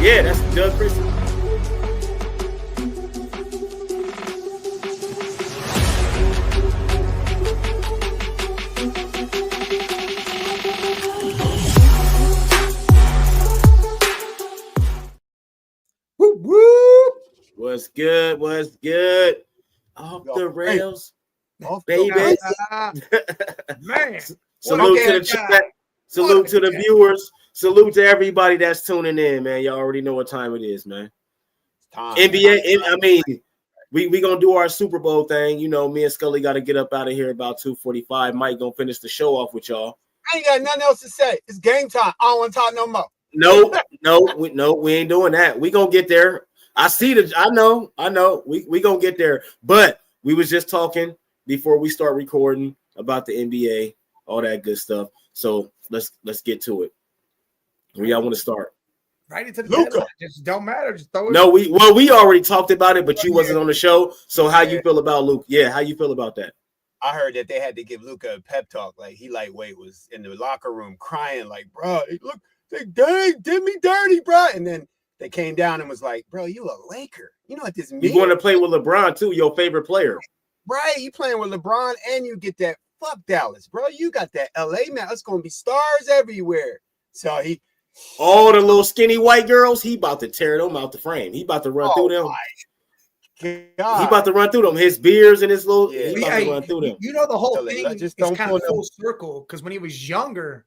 Yeah, that's Doug Christie. Whoop, whoop. What's good? What's good? Off the rails, baby. Man. Salute to the chat. Salute to the viewers. Salute to everybody that's tuning in, man. Y'all already know what time it is, man. NBA, I mean, we gonna do our Super Bowl thing. You know, me and Scully got to get up out of here about 2:45. Mike gonna finish the show off with y'all. I ain't got nothing else to say. It's game time. I don't want to talk no more. No, we ain't doing that. We gonna get there. I know. We gonna get there. But we was just talking before we start recording about the NBA, all that good stuff. So let's get to it. Where y'all want to start? Right into the deadline. Just don't matter. Just throw it. No, we already talked about it, but you wasn't on the show. So how you feel about Luke? Yeah, how you feel about that? I heard that they had to give Luka a pep talk. Like he lightweight was in the locker room crying, like, bro, look, they did me dirty, bro. And then they came down and was like, bro, you a Laker. You know what this means? You want to play with LeBron too, your favorite player. Right. You playing with LeBron and you get that fuck Dallas, bro. You got that LA man. It's gonna be stars everywhere. So all the little skinny white girls, he about to tear them out the frame. He about to run through them. He about to run through them. His beers and his little. He about to run through them. You know the whole thing is kind of full circle because when he was younger,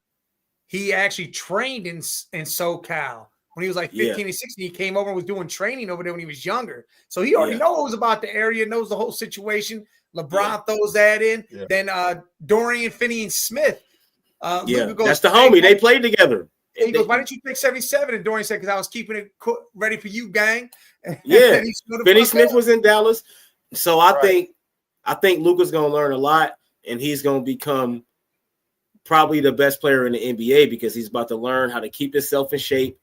he actually trained in SoCal. When he was like 15 and 16, he came over and was doing training over there when he was younger. So he already knows about the area, knows the whole situation. LeBron throws that in. Yeah. Then Dorian Finney-Smith. That's the homie. They played together. He goes, why didn't you take 77? And Dorian said, because I was keeping it ready for you, gang. Yeah. Finney-Smith was in Dallas. So I think Luka's going to learn a lot, and he's going to become probably the best player in the NBA because he's about to learn how to keep himself in shape,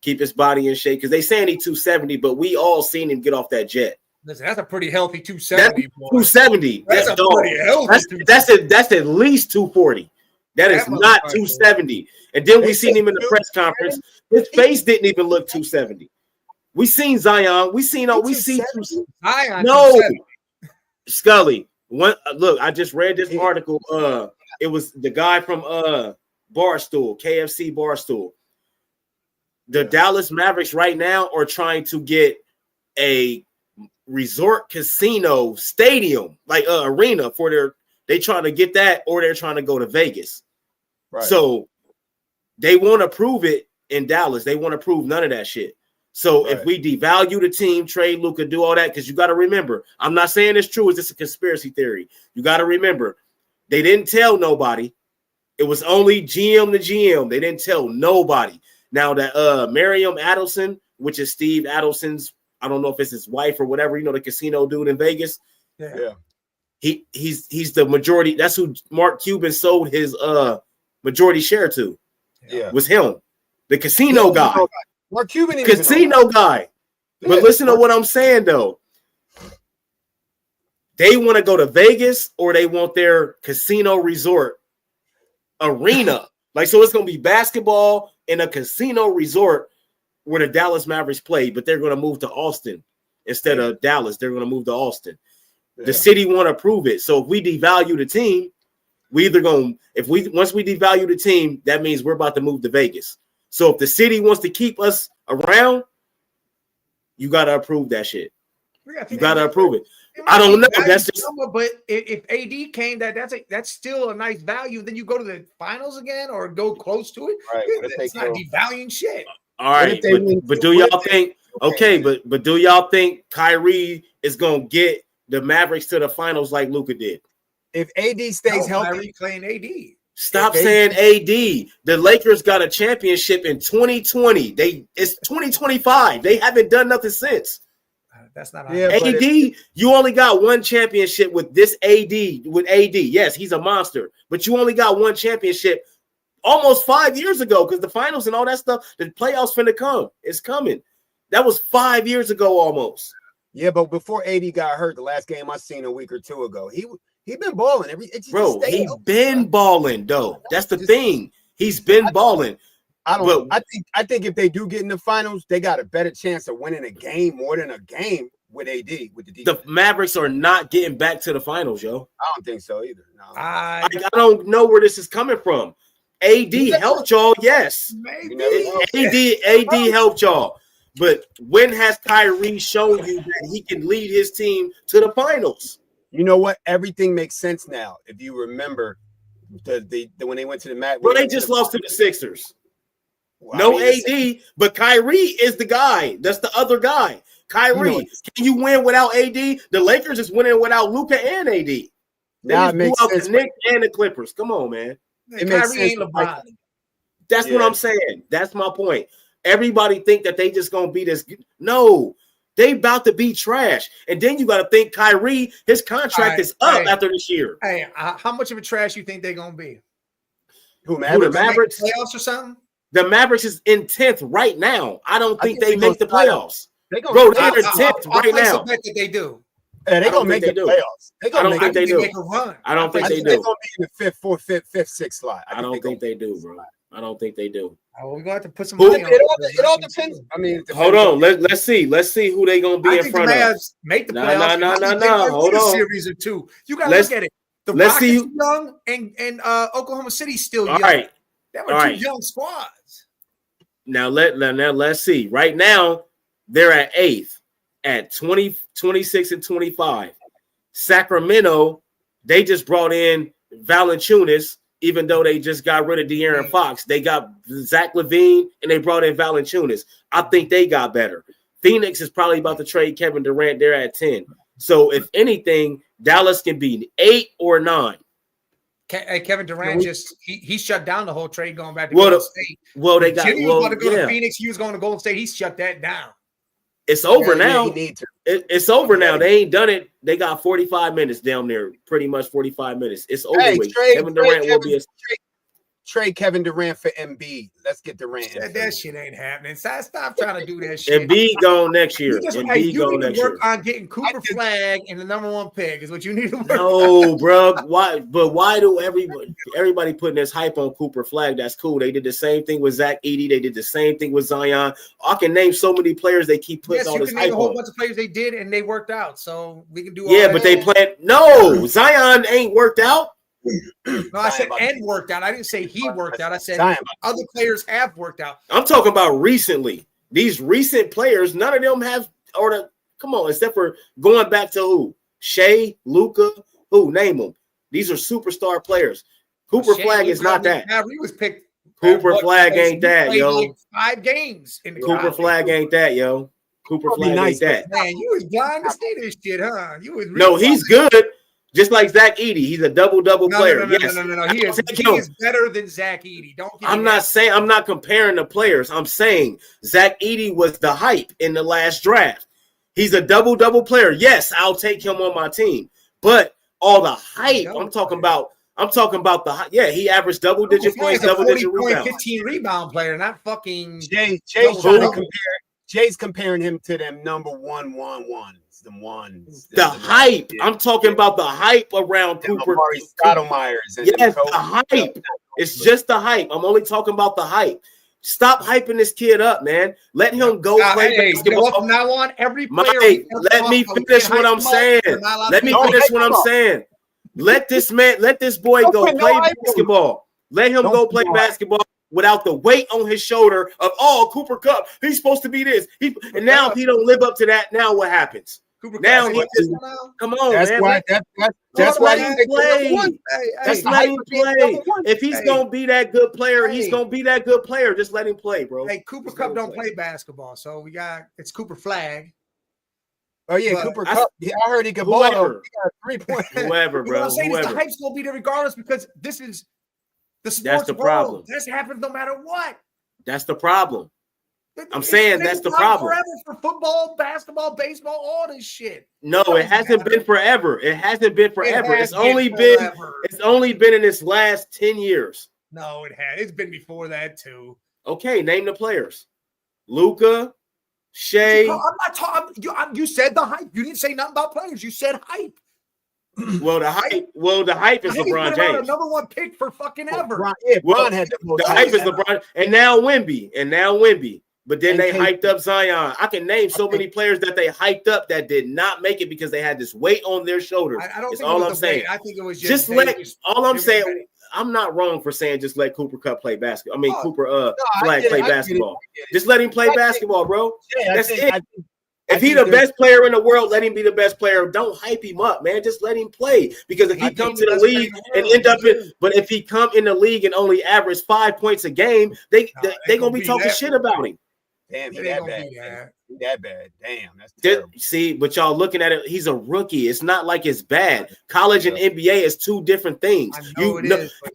keep his body in shape. Because they saying he's 270, but we all seen him get off that jet. Listen, that's a pretty healthy 270. That's 270. That's a pretty healthy. That's at least 240. That is not 270. And then we seen him in the press conference. His face didn't even look 270. We seen Zion. We see Zion. No, Scully. Look, I just read this article. It was the guy from Barstool, KFC Barstool. The Dallas Mavericks right now are trying to get a resort casino stadium, like arena for their. They trying to get that, or they're trying to go to Vegas. Right. So they want to prove it in Dallas. They want to prove none of that shit. So if we devalue the team, trade Luka, do all that, because you got to remember, I'm not saying it's true. It's just a conspiracy theory. You got to remember, they didn't tell nobody. It was only GM to GM. They didn't tell nobody. Now that Miriam Adelson, which is Steve Adelson's, I don't know if it's his wife or whatever, you know, the casino dude in Vegas. Yeah. He's the majority. That's who Mark Cuban sold his majority share to. Yeah, was him, the casino guy. Mark Cuban, casino guy. But listen to what I'm saying though. They want to go to Vegas, or they want their casino resort arena. Like, so it's gonna be basketball in a casino resort where the Dallas Mavericks play, but they're gonna move to Austin instead of Dallas. They're gonna move to Austin. The city want to prove it. So if we devalue the team, once we devalue the team, that means we're about to move to Vegas. So if the city wants to keep us around, you got to approve that shit. You got to approve it. I don't know. That's just. But if AD came, that's still a nice value. Then you go to the finals again or go close to it. Right. It's not devaluing shit. All right, but do y'all think? Okay, but do y'all think Kyrie is gonna get the Mavericks to the finals like Luka did? If AD stays healthy, playing AD. Stop saying AD. The Lakers got a championship in 2020. It's 2025. They haven't done nothing since. That's not AD. You only got one championship with this AD. With AD, yes, he's a monster, but you only got one championship almost 5 years ago because the finals and all that stuff. The playoffs finna come. It's coming. That was 5 years ago almost. Yeah, but before AD got hurt, the last game I seen a week or two ago, he been balling. Bro, he been balling though. That's the thing. He's been balling. I think if they do get in the finals, they got a better chance of winning a game more than a game with AD with the defense. The Mavericks are not getting back to the finals, yo. I don't think so either. No. I don't know where this is coming from. AD helped y'all, yes. AD helped y'all. But when has Kyrie shown you that he can lead his team to the finals? You know what? Everything makes sense now. If you remember the when they went to the Mavericks. Well, they just lost to the Sixers. Well, AD, but Kyrie is the guy. That's the other guy. Kyrie, can you win without AD? The Lakers is winning without Luka and AD. Now it makes sense. The Knicks and the Clippers. Come on, man. It makes sense. That's what I'm saying. That's my point. Everybody think that they just gonna be this. No, they about to be trash. And then you got to think Kyrie, his contract is up after this year. Hey, how much of a trash you think they're gonna be? The Mavericks playoffs or something? The Mavericks is in 10th right now. I don't think they make the playoffs. They're in 10th right now. Bet that they do. Yeah, they're gonna make the playoffs. I don't think they do. I don't think they do. They're gonna be in the fifth, sixth slot. I don't think they do, bro. I don't think they do. Oh, we're gonna have to put some money on it. All depends. I mean, hold on. Let's see. Let's see who they gonna be in front of. Make the playoffs. No. Hold on. Series or two. You gotta look at it. The Rockets young and Oklahoma City's still young. All right. They were two young squads. Now let's see. Right now, they're at 8th at 20, 26, and 25. Sacramento, they just brought in Valanciunas, even though they just got rid of De'Aaron Fox. They got Zach LaVine, and they brought in Valanciunas. I think they got better. Phoenix is probably about to trade Kevin Durant. They're at 10. So if anything, Dallas can be 8 or 9. Kevin Durant he shut down the whole trade going back to Golden State. Well, they got Jimmy was about to go to Phoenix. He was going to Golden State. He shut that down. It's over now. It's over now. They ain't done it. They got 45 minutes down there. Pretty much 45 minutes. It's over with. Kevin Durant will be trade Kevin Durant for Embiid. Let's get Durant. That shit ain't happening. Stop trying to do that shit. Embiid going next year. Embiid going next year. Work on getting Cooper Flag and the #1 pick is what you need to work. No, bro. Why? But why do everybody putting this hype on Cooper Flag? That's cool. They did the same thing with Zach Edey. They did the same thing with Zion. I can name so many players they keep putting all this hype on. A whole bunch of players they did and they worked out. So we can do. Yeah, but they played. No, Zion ain't worked out. No, I said and worked out. I didn't say he worked out. I said other players have worked out. I'm talking about recently. These recent players, none of them have come on, except for going back to who? Shea, Luka, who? Name them. These are superstar players. Cooper Flag is not that. Kyrie was picked. Cooper Flag ain't that, yo. Like 5 games in the Cooper Flag ain't that, yo. Cooper Flag ain't that. Man, you was blind to see this shit, huh? You was no, he's good. Just like Zach Edey, he's a double player. No. He is better than Zach Edey. I'm not comparing the players. I'm saying Zach Edey was the hype in the last draft. He's a double player. Yes, I'll take him on my team. But all the hype, I'm talking about the hype. Yeah, he averaged double-digit points, double-digit rebounds. 15 rebound player, not fucking Jay's comparing him to them #1 the ones. The hype. I'm talking about the hype around Cooper. Stoudemire. Yes, the hype. It's just the hype. I'm only talking about the hype. Stop hyping this kid up, man. Let him go play basketball. From now on, every player. Let me finish what I'm saying. Let me finish what I'm saying. Let this boy go play basketball. Let him go play basketball without the weight on his shoulder of Cooper Kupp. He's supposed to be this. And now if he don't live up to that, now what happens? Now he just come on, that's man. Why that's why he play. Just let him play. If he's gonna be that good player, he's gonna be that good player. Just let him play, bro. Hey, Cooper Kupp don't play basketball, so it's Cooper Flag. Oh yeah, Cooper Kupp. I heard he could ball. He got 3 points. Whoever, bro. What I'm saying is the hype's gonna be there regardless because this is the sports That's the problem. This happens no matter what. That's the problem. I'm saying that's the problem. Forever for football, basketball, baseball, all this shit. No, it hasn't been forever. It hasn't been forever. It's only been in this last 10 years. No, it has. It's been before that too. Okay, name the players. Luka, Shea. I'm not talking. You said the hype. You didn't say nothing about players. You said hype. Well, the hype is LeBron James. Number one pick for fucking ever. Bron had the hype is LeBron, and now Wemby. But then they hyped up Zion. I can name so many players that they hyped up that did not make it because they had this weight on their shoulders. I don't think all I'm saying. I think it was just all I'm saying. I'm not wrong for saying just let Cooper Kupp play basketball. I mean, Cooper Black play basketball. Just let him play basketball, bro. That's it. If he's the best player in the world, let him be the best player. Don't hype him up, man. Just let him play. Because if he comes to the league and end up but if he come in the league and only average 5 points a game, they gonna be talking shit about him. Damn, he that bad. He that bad. Damn, that's terrible. See, but y'all looking at it, he's a rookie. It's not like it's bad. College and NBA is two different things. How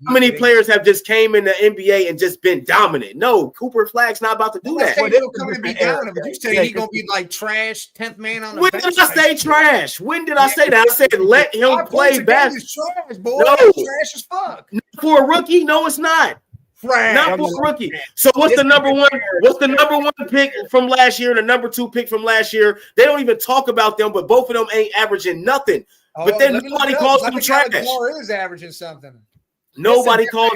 many players have just came in the NBA and just been dominant? No, Cooper Flagg's not about to do that. You say he's gonna be like trash, 10th man on the bench. When did I say trash? When did I say that? I said let him play basketball. Trash, boy. No, trash as fuck. For a rookie, no, it's not. Not for rookie. So what's the number one? What's the number one pick from last year and the number 2 pick from last year? They don't even talk about them, but both of them ain't averaging nothing. But then nobody calls them trash. Is averaging something. Nobody calls.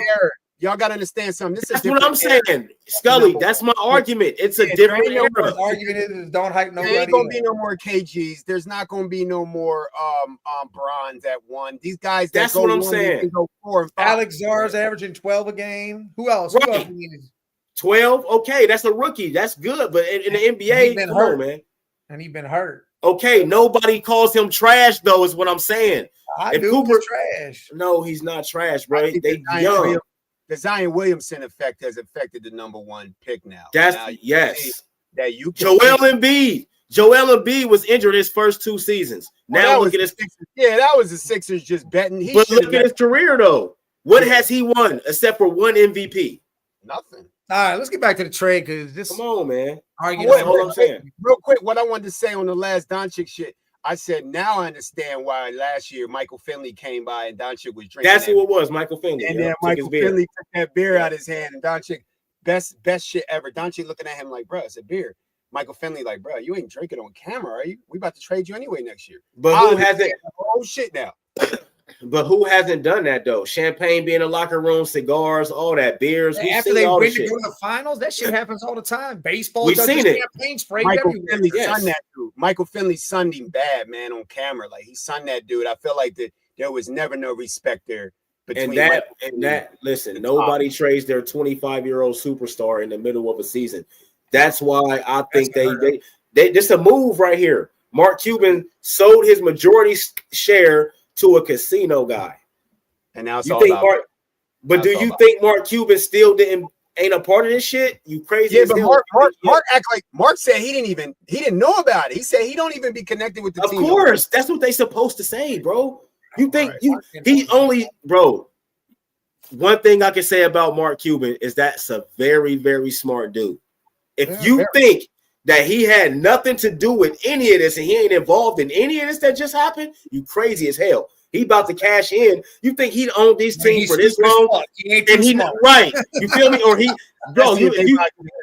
Y'all got to understand something. That's what I'm saying, Scully. That's my argument. It's a different era. The argument is don't hype nobody. There ain't gonna be no more KGs. There's not gonna be no more Brons at 1. These guys. That's what I'm saying. Go 4 and 5. Alex Zar's averaging 12 a game. Who else? Right. Who else 12. Okay, that's a rookie. That's good. But in the NBA, come on, man. And he's been hurt. Okay, nobody calls him trash though. Is what I'm saying. Cooper trash. No, he's not trash, bro. They young. The Zion Williamson effect has affected the number 1 pick now. Yes. That you Joel Embiid was injured his first 2 seasons. Now look at his. Yeah, that was the Sixers just betting. But look at his career though. What has he won except for 1 MVP? Nothing. All right, let's get back to the trade because this. Come on, man. I'm saying. Real quick, what I wanted to say on the last Doncic shit. I said, now I understand why last year Michael Finley came by and Doncic was drinking. That's who it was, Michael Finley. And then Michael Finley took that beer out of his hand, and Doncic, best shit ever. Doncic looking at him like, bro, it's a beer. Michael Finley like, bro, you ain't drinking on camera, are you? We about to trade you anyway next year. But who hasn't? Oh shit now. But who hasn't done that though? Champagne being in the locker room, cigars, all that, beers. After they win to go to the finals, that shit happens all the time. Baseball, we've seen it. Champagne spray Michael Finley sunned that dude. Michael Finley sunned him bad, man, on camera. Like he sunned that dude. I feel like there was never no respect there between. Listen, nobody trades their 25-year-old superstar in the middle of a season. That's why I think they this a move right here. Mark Cuban sold his majority share to a casino guy. And now it's do you think Mark Cuban still ain't a part of this shit? You crazy? Yeah, but Mark act like Mark said he didn't know about it. He said he don't even be connected with the team. Of course, that's what they supposed to say, bro. You think he only, bro? One thing I can say about Mark Cuban is that's a very, very smart dude. If you think that he had nothing to do with any of this and he ain't involved in any of this that just happened, you crazy as hell. He about to cash in. You think he'd own these teams for this long? Right. You feel me? Or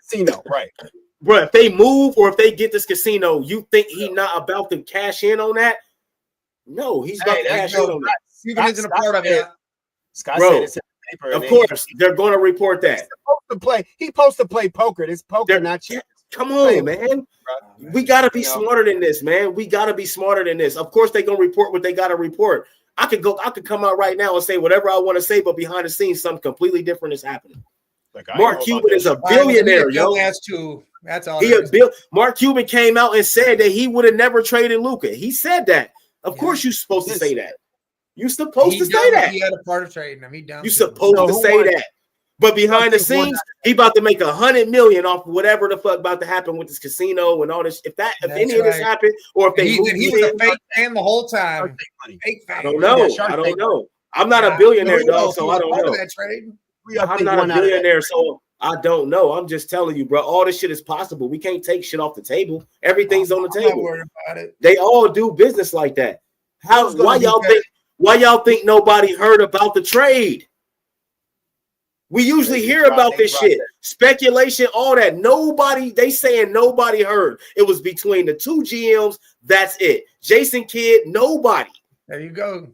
casino, right. Bro, if they move or if they get this casino, you think he not about to cash in on that? No, he's about to cash in on that. Cuban isn't a part of it. Scott said it's in the paper. Of course, they're going to report that. He's supposed to play poker. This poker, not chess. Come on, man. We got to be smarter than this, man. We got to be smarter than this. Of course, they're going to report what they got to report. I could come out right now and say whatever I want to say, but behind the scenes, something completely different is happening. Mark Cuban is a billionaire, yo. That's all. Mark Cuban came out and said that he would have never traded Luka. He said that. Of course, you're supposed to say that. You're supposed to say that. He had a part of trading him. You're supposed to say that. But behind the scenes, he about to make $100 million off whatever the fuck about to happen with this casino and all this. If any of this happened, or if he was a fake fan the whole time. Fake fan. I don't know. I'm not a billionaire, dog, so I don't know. I'm not a billionaire, so I don't know. I'm just telling you, bro. All this shit is possible. We can't take shit off the table. Everything's on the table. I'm not worried about it. They all do business like that. Why y'all think nobody heard about the trade? We usually hear about this shit. Speculation, all that. They saying nobody heard. It was between the 2 GMs. That's it. Jason Kidd, nobody. There you go.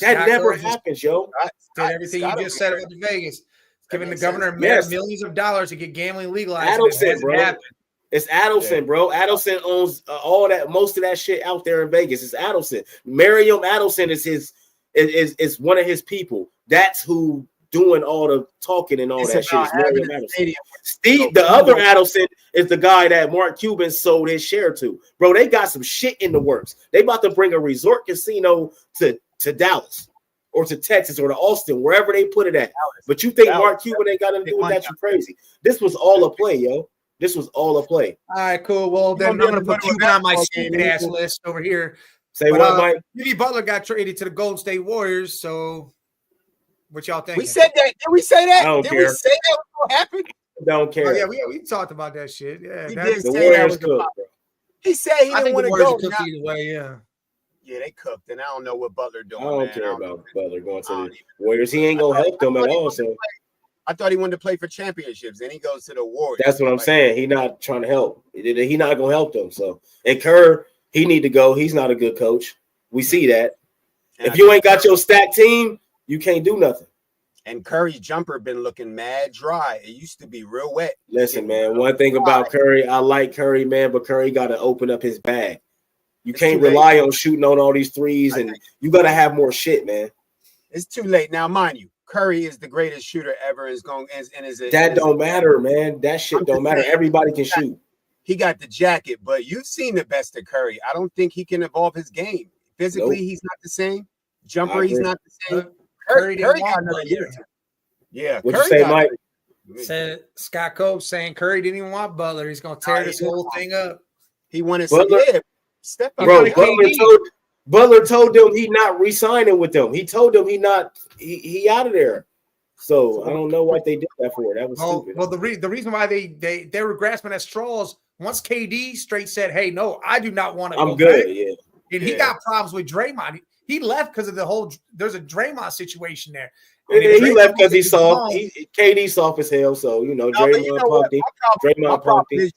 That never happens, yo. Did everything you just said about Vegas. Giving the governor millions of dollars to get gambling legalized. Adelson, bro. It's Adelson, bro. Adelson owns all that, most of that shit out there in Vegas. It's Adelson. Miriam Adelson is one of his people. That's who doing all the talking and all that shit. Steve, the other Adelson is the guy that Mark Cuban sold his share to. Bro, they got some shit in the works. They about to bring a resort casino to Dallas or to Texas or to Austin, wherever they put it at. But you think Mark Cuban ain't got nothing to do with that? You crazy. This was all a play, yo. This was all a play. All right, cool. Well, then I'm going to put Cuban on my stupid ass list over here. Say what, Mike? Jimmy Butler got traded to the Golden State Warriors, so what y'all think? We said that. Did we say that? I don't care. We say that what happened? Don't care. Oh, yeah, we talked about that shit. Yeah, he did say that was cooked, he said he didn't want to go. Either way, yeah. Yeah, they cooked, and I don't know what Butler doing. I don't care about Butler going to the Warriors. He ain't gonna help them at all. So I thought he wanted to play for championships, and he goes to the Warriors. That's what I'm saying. He not trying to help. He not gonna help them. So and Kerr, he need to go. He's not a good coach. We see that. And if you ain't got your stacked team, you can't do nothing. And Curry's jumper been looking mad dry. It used to be real wet. Listen, man. One thing about Curry, I like Curry, man, but Curry got to open up his bag. You can't rely on shooting on all these threes, and you got to have more shit, man. It's too late now, mind you. Curry is the greatest shooter ever. That don't matter, man. That shit don't matter. Everybody can shoot. He got the jacket, but you've seen the best of Curry. I don't think he can evolve his game. Physically, he's not the same. Jumper, he's not the same. Curry got another year. Yeah. What you say, Mike? Said Scott Cope saying Curry didn't even want Butler. He's gonna tear this whole thing up. He wanted Butler. Step up. Bro, Butler told them he not re-signing with them. He told them he out of there. So I don't know what they did that for. That was stupid. Well, the reason why they were grasping at straws once KD straight said, "Hey, no, I do not want to." I'm good. Back. Yeah. And he got problems with Draymond. He left because of there's a Draymond situation there. He left because he's soft. KD soft as hell. So Draymond punked him.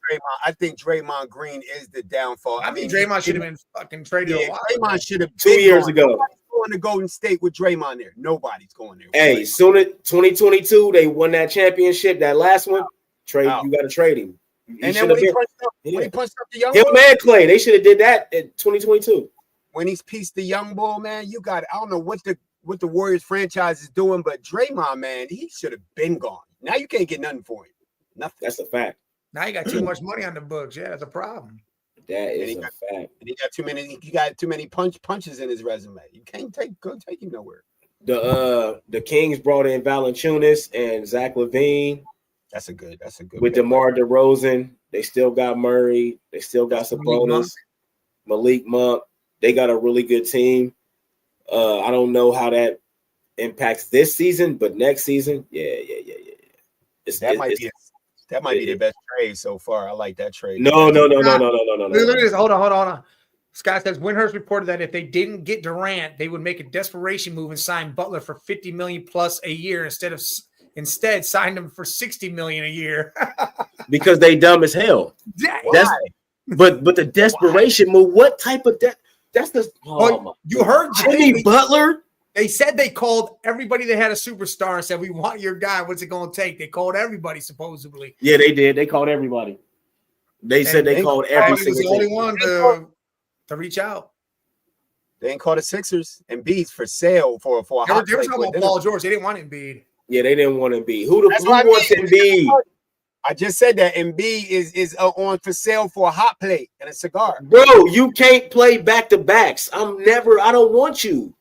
I think Draymond Green is the downfall. I mean, Draymond should have been fucking traded. Draymond should have 2 years ago. Going to Golden State with Draymond there. Nobody's going there. Hey, soon as 2022, they won that championship. That last one, you got to trade him. And then when he punched up the young bull, and Clay, they should have did that in 2022. When he's pieced the young bull, man, you got. I don't know what the Warriors franchise is doing, but Draymond, man, he should have been gone. Now you can't get nothing for him. Nothing. That's a fact. Now you got too much money on the books. Yeah, that's a problem. That is a fact. And he got too many. He got too many punches in his resume. You can't take him nowhere. The Kings brought in Valanciunas and Zach LaVine. That's a good. With DeMar DeRozan, they still got Murray. They still got Sabonis, Malik Monk. They got a really good team. I don't know how that impacts this season, but next season, yeah. That might be the best trade so far. I like that trade. No. Look at this. Hold on. Scott says Windhurst reported that if they didn't get Durant, they would make a desperation move and sign Butler for $50 million plus a year instead signed him for $60 million a year. Because they dumb as hell. But the desperation move. What type of That's the. You heard Jimmy Butler? They said they called everybody that had a superstar and said, "We want your guy. What's it going to take?" They called everybody supposedly. Yeah, they did. They called everybody. They said they called every single. He was the only one to reach out. They ain't called the Sixers and Embiid for sale for a hot They were talking about Paul George. They didn't want Embiid. Yeah, they didn't want Embiid. Who wants Embiid? I just said that Embiid is on for sale for a hot plate and a cigar. Bro, you can't play back-to-backs. I don't want you.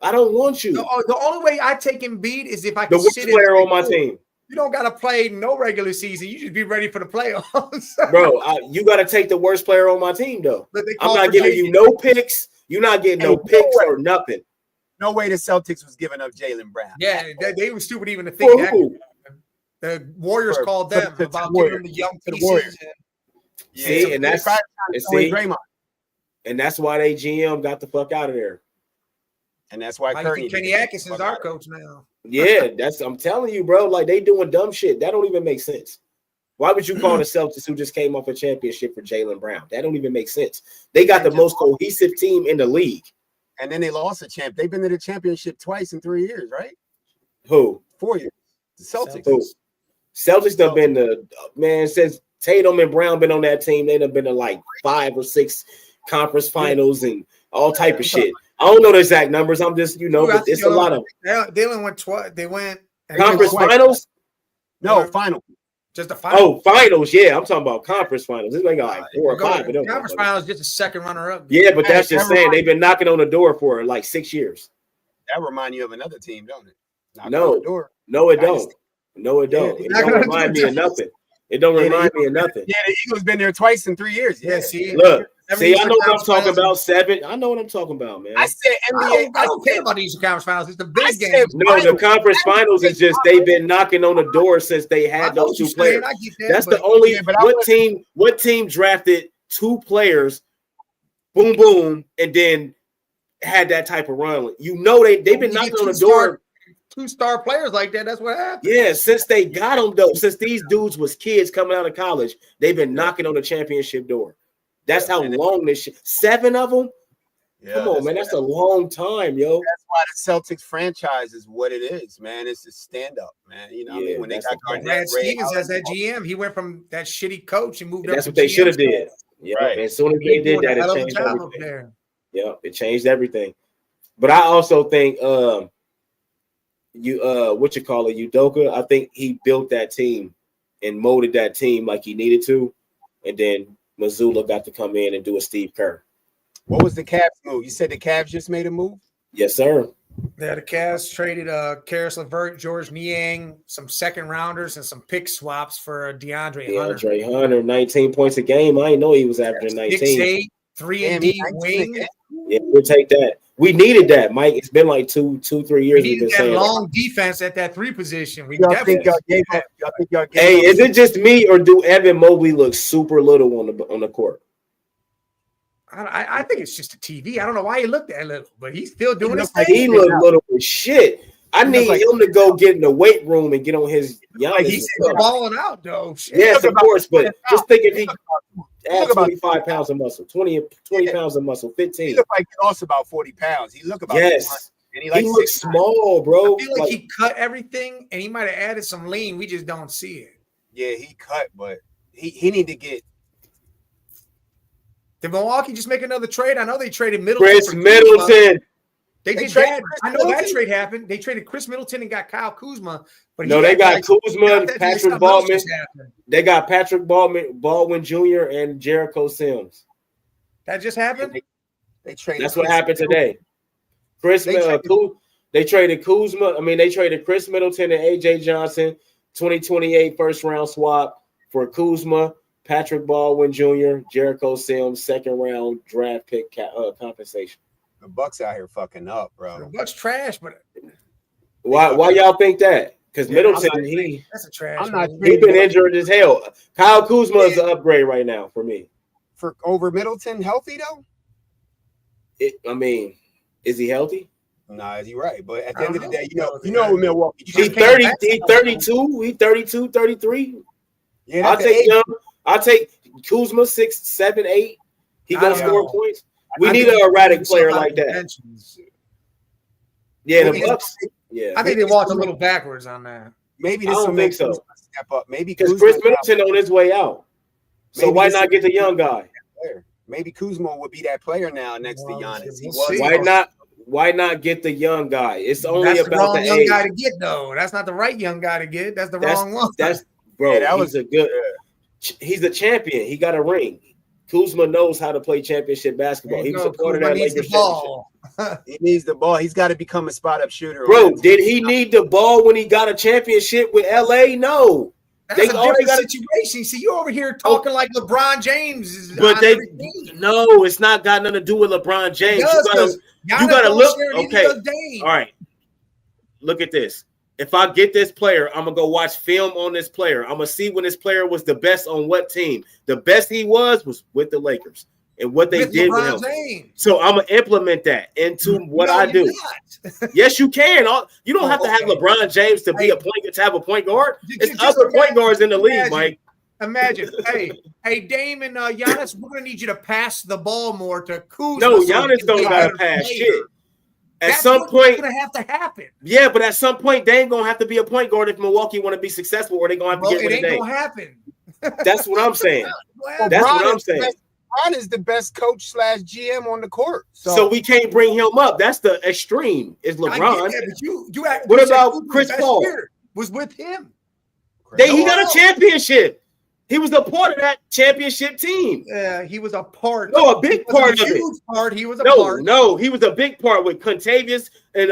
I don't want you. The only way I take Embiid is if I can sit the worst player on my team. You don't got to play no regular season. You should be ready for the playoffs. Bro, you got to take the worst player on my team, though. I'm not giving you no picks. You're not getting no picks or nothing. No way the Celtics was giving up Jaylen Brown. Yeah, they were stupid even to think that. The Warriors called them about giving them the young pieces. See, and that's why they GM got the fuck out of there. And that's why Kenny Atkinson's our coach now. Yeah, I'm telling you, bro. Like they doing dumb shit. That don't even make sense. Why would you call the Celtics, who just came off a championship, for Jaylen Brown? That don't even make sense. They got the most cohesive team in the league. and then they lost a champ. They've been to the championship twice in 3 years, right? Who? 4 years. The Celtics. Who? Celtics done been to, man, since Tatum and Brown been on that team, they done been to like 5 or 6 conference finals and all type of shit. I don't know the exact numbers. I'm just, but it's a lot of. They went twice. They went conference finals. No, final. Just the final. Oh, finals. Yeah, I'm talking about conference finals. This like 4 or 5. Conference finals just a second runner-up. Yeah, but that's just saying they've been knocking on the door for like 6 years. That remind you of another team, don't it? No, it don't. No, it don't. It don't remind me of nothing. It don't remind me of nothing. Yeah, the Eagles been there twice in 3 years. Yeah, see, look. See, I know what I'm talking about. 7. I know what I'm talking about, man. I said NBA. I don't care about these conference finals. It's the big game. No, the conference finals is just they've been knocking on the door since they had those 2 players. That's the only. What team drafted 2 players, boom, boom, and then had that type of run? They've been knocking on the door. 2-star players like that. That's what happened. Yeah, since they got them though, since these dudes was kids coming out of college, they've been knocking on the championship door. That's how long this shit. 7 of them. Yeah, come on, man. That's a long time, yo. That's why the Celtics franchise is what it is, man. It's a stand-up, man. You know, what I mean, when they got Brad Stevens as that GM, he went from that shitty coach and moved up. That's what they should have did. Yeah, right. As soon as they did that, it changed everything. Yeah, it changed everything. But I also think Udoka, I think he built that team and molded that team like he needed to, and then Mazzulla got to come in and do a Steve Kerr. What was the Cavs move? You said the Cavs just made a move? Yes, sir. Yeah, the Cavs traded Karis LeVert, George Niang, some second rounders, and some pick swaps for DeAndre Hunter. DeAndre Hunter, 19 points a game. I didn't know he was averaging 19. 6'8", 3-and-D wing. Yeah, we'll take that. We needed that, Mike. It's been like 2-3 years. We needed that long defense at that 3 position. Y'all think y'all gave up? Hey, is it just me or do Evan Mobley look super little on the court? I think it's just a TV. I don't know why he looked that little, but he's still doing his thing. He looked little as shit. I need him to go get in the weight room and get on his. He's still balling out though. Shit. Yes, of course, but just think if he add 25 pounds of muscle, 20 pounds of muscle, 15. He looked like he lost about 40 pounds. He looked about and he looks small, bro. I feel like he cut everything and he might have added some lean. We just don't see it. Yeah, he cut, but he need to get. Did Milwaukee just make another trade? I know they traded Middleton. Chris Middleton. They did that. I know that trade happened. They traded Chris Middleton and got Kyle Kuzma. But no, they got Kuzma, Patrick Baldwin. They got Patrick Baldwin Jr. and Jericho Sims. That just happened? They traded. That's what happened today. They traded Kuzma. I mean, they traded Chris Middleton and AJ Johnson, 2028 first round swap for Kuzma, Patrick Baldwin Jr., Jericho Sims, second round draft pick compensation. The Bucks out here fucking up, bro. The Bucks trash, but why y'all think that? Because Middleton, that's a trash. He's been injured as hell. Kyle Kuzma is an upgrade right now for me. For over Middleton, healthy though. Is he healthy? Nah, you're right. But at the end of the day, you know Milwaukee. He's 30. He's 32. He's 32, 33. Yeah, I'll take Kuzma 6, 7, 8. He gonna score points. We need an erratic player like that. Yeah, the Bucks. Yeah, I think they walked a little backwards on that. Maybe I don't think so. Step up. Maybe because Chris Middleton on his way out. So why not get the young guy? Maybe Kuzma would be that player now next to Giannis. Why not get the young guy? It's only that's about the young age. Guy to get though. That's not the right young guy to get. That's the wrong one. He's a champion. He got a ring. Kuzma knows how to play championship basketball. He was a part of that Lakers championship. He needs the ball. He's got to become a spot-up shooter. Bro, did he need the ball when he got a championship with LA? No. That's a different situation. See, you over here talking like LeBron James. No, it's not got nothing to do with LeBron James. You gotta look. Okay. All right. Look at this. If I get this player, I'm gonna go watch film on this player. I'm gonna see when this player was the best on what team. The best he was with the Lakers and what they did with him. So I'm gonna implement that into what I do. Yes, you can. You don't have to have LeBron James to be to have a point guard. It's other point guards in the league, Mike. Imagine, hey, Dame and Giannis, we're gonna need you to pass the ball more to Kuzma. No, Giannis don't gotta pass shit. That's some point, gonna have to happen. Yeah, but at some point, they ain't gonna have to be a point guard if Milwaukee want to be successful, or they gonna have to get rid of Dame. It ain't gonna happen. That's what I'm saying. That's what I'm saying. LeBron is the best coach / GM on the court. So we can't bring him up. That's the extreme. Is LeBron? But what about Chris Paul? Was with him. He got a championship. He was a part of that championship team. Yeah, he was a part. No, a big part of it. Part. He was a part. No, he was a big part with Contavious and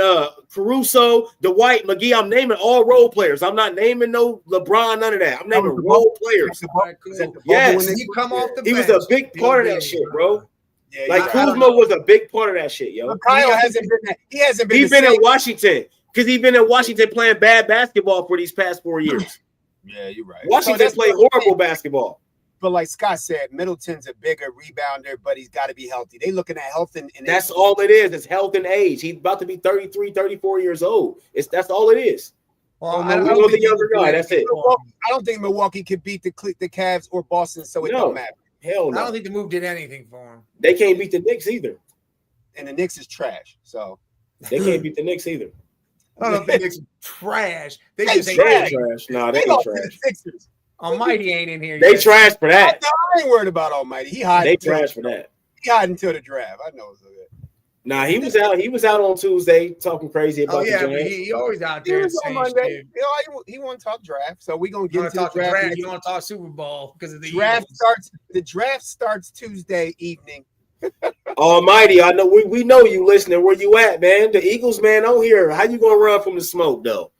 Caruso, Dwight, McGee. I'm naming all role players. I'm not naming no LeBron, none of that. I'm naming role players. Yes, he come off the bench. He was a big part of that shit, bro. Yeah, like Kuzma was a big part of that shit, yo. Kyle hasn't been. He hasn't been. He's been in Washington because he's been in Washington playing bad basketball for these past 4 years. Yeah, you're right. Washington played horrible basketball. But like Scott said, Middleton's a bigger rebounder, but he's got to be healthy. They looking at health and that's all it is. It's health and age. He's about to be 33, 34 years old. That's all it is. Well, I don't know the younger guy. That's it. I don't think Milwaukee could beat the Cavs or Boston, so it don't matter. Hell no. I don't think the move did anything for him. They can't beat the Knicks either. And the Knicks is trash, so they can't beat the Knicks either. I don't think it's trash. They just ain't trash. No, they ain't trash. Almighty ain't in here. They trash for that. I ain't worried about Almighty. He hiding. They trash for that. He hiding until the draft. I know. Nah, he was out. He was out on Tuesday talking crazy about the Giants. He always out there. On Monday. He want to talk draft, so we gonna get into the draft. You want to talk Super Bowl because of the draft starts. The draft starts Tuesday evening. Almighty, I know we know you listening. Where you at, man? The Eagles, man, on here. How you gonna run from the smoke, though?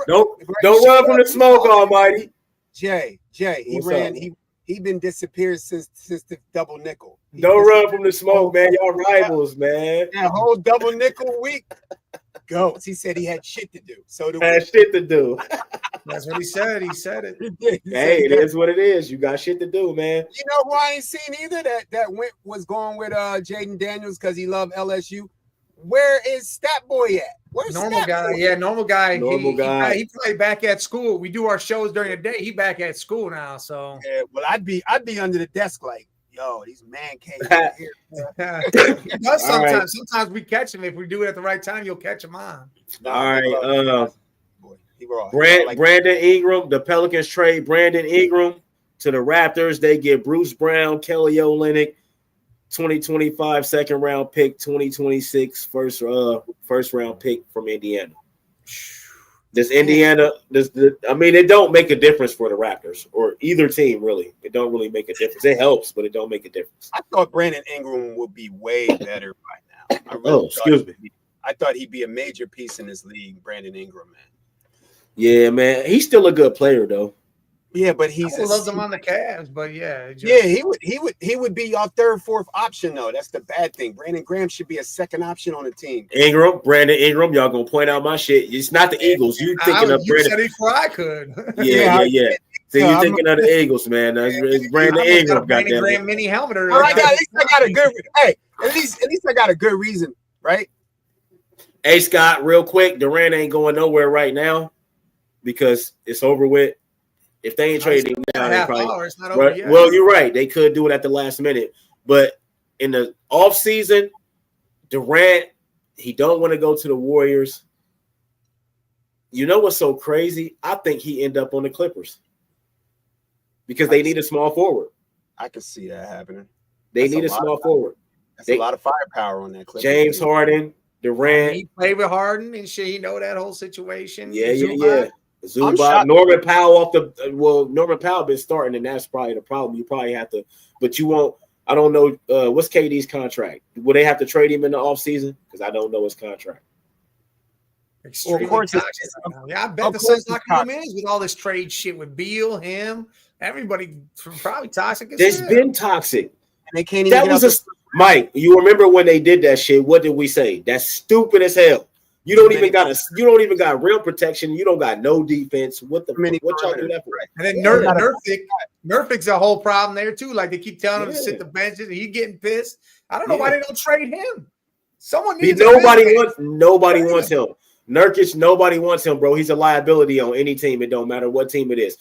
Don't run from the smoke, Almighty. Jay, he ran. He been disappeared since the double nickel. Don't run from the smoke, man. Y'all rivals, man. That whole double nickel week. Goats. He said he had shit to do. So had shit to do. That's what he said. He said it. Hey, it is what it is. You got shit to do, man. You know who I ain't seen either? That was going with Jaden Daniels because he loved LSU. Where is Stat Boy at? Where's normal guy? Boy? Yeah, normal guy. He played back at school. We do our shows during the day. He back at school now. So yeah, well, I'd be under the desk like, yo, these man caves here. He does sometimes. Right. Sometimes we catch him. If we do it at the right time, you'll catch him on. All right. Brandon Ingram, the Pelicans trade Brandon Ingram to the Raptors. They get Bruce Brown, Kelly Olynyk, 2025 second round pick, 2026 first round pick from Indiana. It don't make a difference for the Raptors or either team, really. It don't really make a difference. It helps, but it don't make a difference. I thought Brandon Ingram would be way better by now. Excuse me. I thought he'd be a major piece in this league, Brandon Ingram, man. Yeah, man. He's still a good player, though. Yeah, but he loves him on the Cavs, but yeah. He would be your third, fourth option, though. That's the bad thing. Brandon Graham should be a second option on the team. Brandon Ingram, y'all gonna point out my shit. It's not the Eagles. You thinking of Brandon. You said it before I could. Yeah. So you thinking of the Eagles, man. It's Brandon Ingram. Brandon Graham mini helmet. At least I got a good at least I got a good reason, right? Hey, Scott, real quick, Durant ain't going nowhere right now because it's over with. If they ain't trading now, they probably. Well, you're right. They could do it at the last minute, but in the off season, Durant, he don't want to go to the Warriors. You know what's so crazy? I think he end up on the Clippers because they need a small forward. I can see that happening. They need a small forward. That's a lot of firepower on that Clippers. James Harden, Durant. He played with Harden and shit. He know that whole situation. Yeah. Zubac, Norman Powell Norman Powell been starting, and that's probably the problem. You probably have to, but you won't. I don't know what's KD's contract. Will they have to trade him in the offseason? Because I don't know his contract. Extremely toxic. Yeah, I bet the Suns locking him in with all this trade shit with Beal, him, everybody. Probably toxic. It's been toxic. And they can't even. Mike. You remember when they did that shit? What did we say? That's stupid as hell. You don't even got real protection. You don't got no defense. What y'all do that for? And then Nurkic's a whole problem there too. Like they keep telling him to sit the benches, and he getting pissed. I don't know why they don't trade him. Someone needs nobody wants him. Nurkic, nobody wants him, bro. He's a liability on any team. It don't matter what team it is.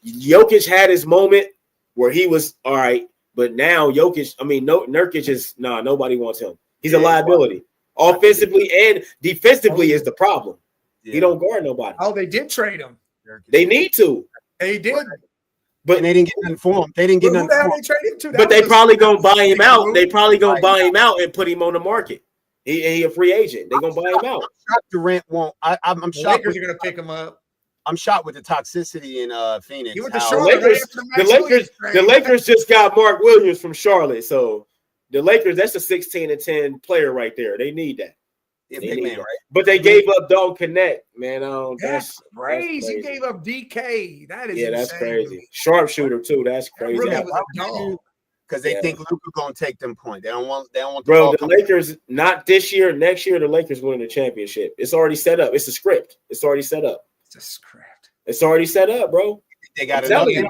Jokic had his moment where he was all right, but now Jokic, Nurkic is nobody wants him. He's a liability. Offensively and defensively is the problem. Yeah. He don't guard nobody. Oh, they did trade him. They need to. They did. But they didn't get nothing for him. They didn't get nothing for him. But they probably gonna buy him out. They probably gonna buy him out and put him on the market. He a free agent. They're gonna buy him out. I'm shocked Durant won't. I'm shocked. Lakers are gonna pick him up. I'm shocked with the toxicity in Phoenix. The Lakers just got Mark Williams from Charlotte. So the Lakers, that's a 16-10 player right there. They need that. Yeah, big man, right? But they gave up Dalton Connect, man. That's crazy. You gave up DK. That is that's crazy. Sharpshooter too. That's crazy. Because they think Luka gonna take them point. They don't want. Bro, the Lakers not this year. Next year, the Lakers winning the championship. It's already set up. It's a script. It's already set up. It's a script. It's already set up, bro. They got it. And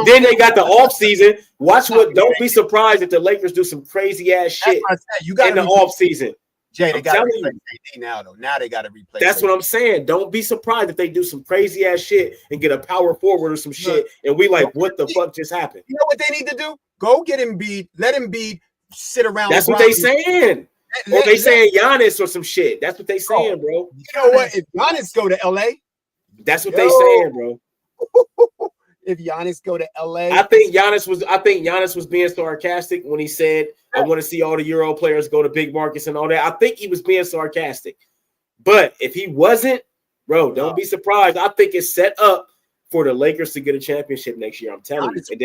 then they got the off season. Watch what. Don't be surprised if the Lakers do some crazy ass shit you got in the off season. Jay, they got to replace AD now, though. Now they got to replace. That's what I'm saying. Don't be surprised if they do some crazy ass shit and get a power forward or some shit, and we like, what the fuck just happened? You know what they need to do? Go get Embiid. Let Embiid sit around. That's what they saying. Or they saying Giannis or some shit. That's what they saying, bro. You know what? If Giannis go to LA, that's what they saying, bro. If Giannis go to LA, I think Giannis was being sarcastic when he said, I want to see all the Euro players go to big markets and all that. I think he was being sarcastic. But if he wasn't, bro, don't be surprised. I think it's set up for the Lakers to get a championship next year. I'm telling you. And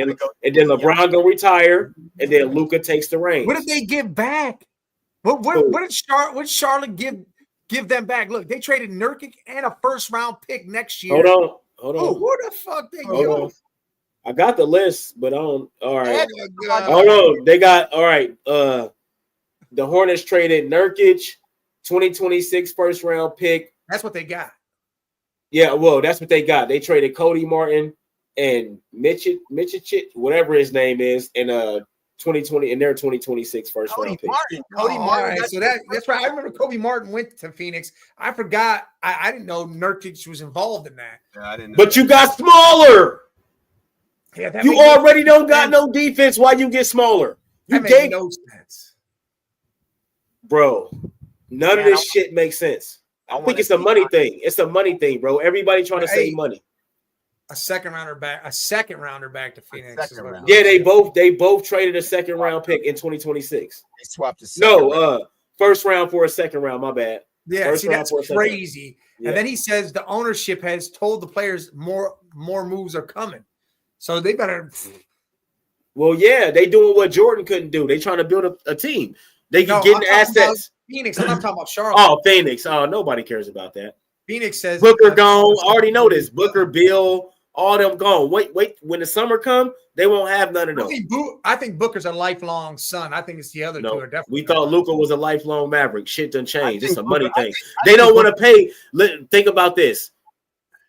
then LeBron gonna retire, and then Luka takes the reins. What did they give back? What did Charlotte give them back? Look, they traded Nurkic and a first-round pick next year. Hold on. Oh, who the fuck they give? I got the list, but I don't. All right. Hold on. They got all right. The Hornets traded Nurkic, 2026 first-round pick. That's what they got. Yeah, well, that's what they got. They traded Cody Martin and Mitchell, whatever his name is, in 2020 in their 2026 first round pick. Cody Martin. Right. So that's right. I remember Kobe Martin went to Phoenix. I forgot. I didn't know Nurkic was involved in that. Yeah, I didn't know. But you got smaller. Yeah, you already don't got no defense. Why you get smaller? You gave no sense, bro. None of this shit makes sense. I think it's a money thing. It's a money thing, bro. Everybody trying to save money. A second rounder back to Phoenix. Yeah, they both traded a second round pick in 2026. They swapped the first round for a second round. My bad. Yeah, see, that's crazy. Yeah. And then he says the ownership has told the players more moves are coming, so they better. Well, yeah, they doing what Jordan couldn't do. They trying to build a team. They can get assets. Phoenix. I'm not talking about Charlotte. Oh, Phoenix. Oh, nobody cares about that. Phoenix says Booker gone. I already know this. Booker, Bill, all them gone. Wait. When the summer come, they won't have none of them. I think Booker's a lifelong son. I think it's the other two are definitely. We thought Luka was a lifelong Maverick. Shit done changed. It's a money thing. They don't want to pay. Think about this.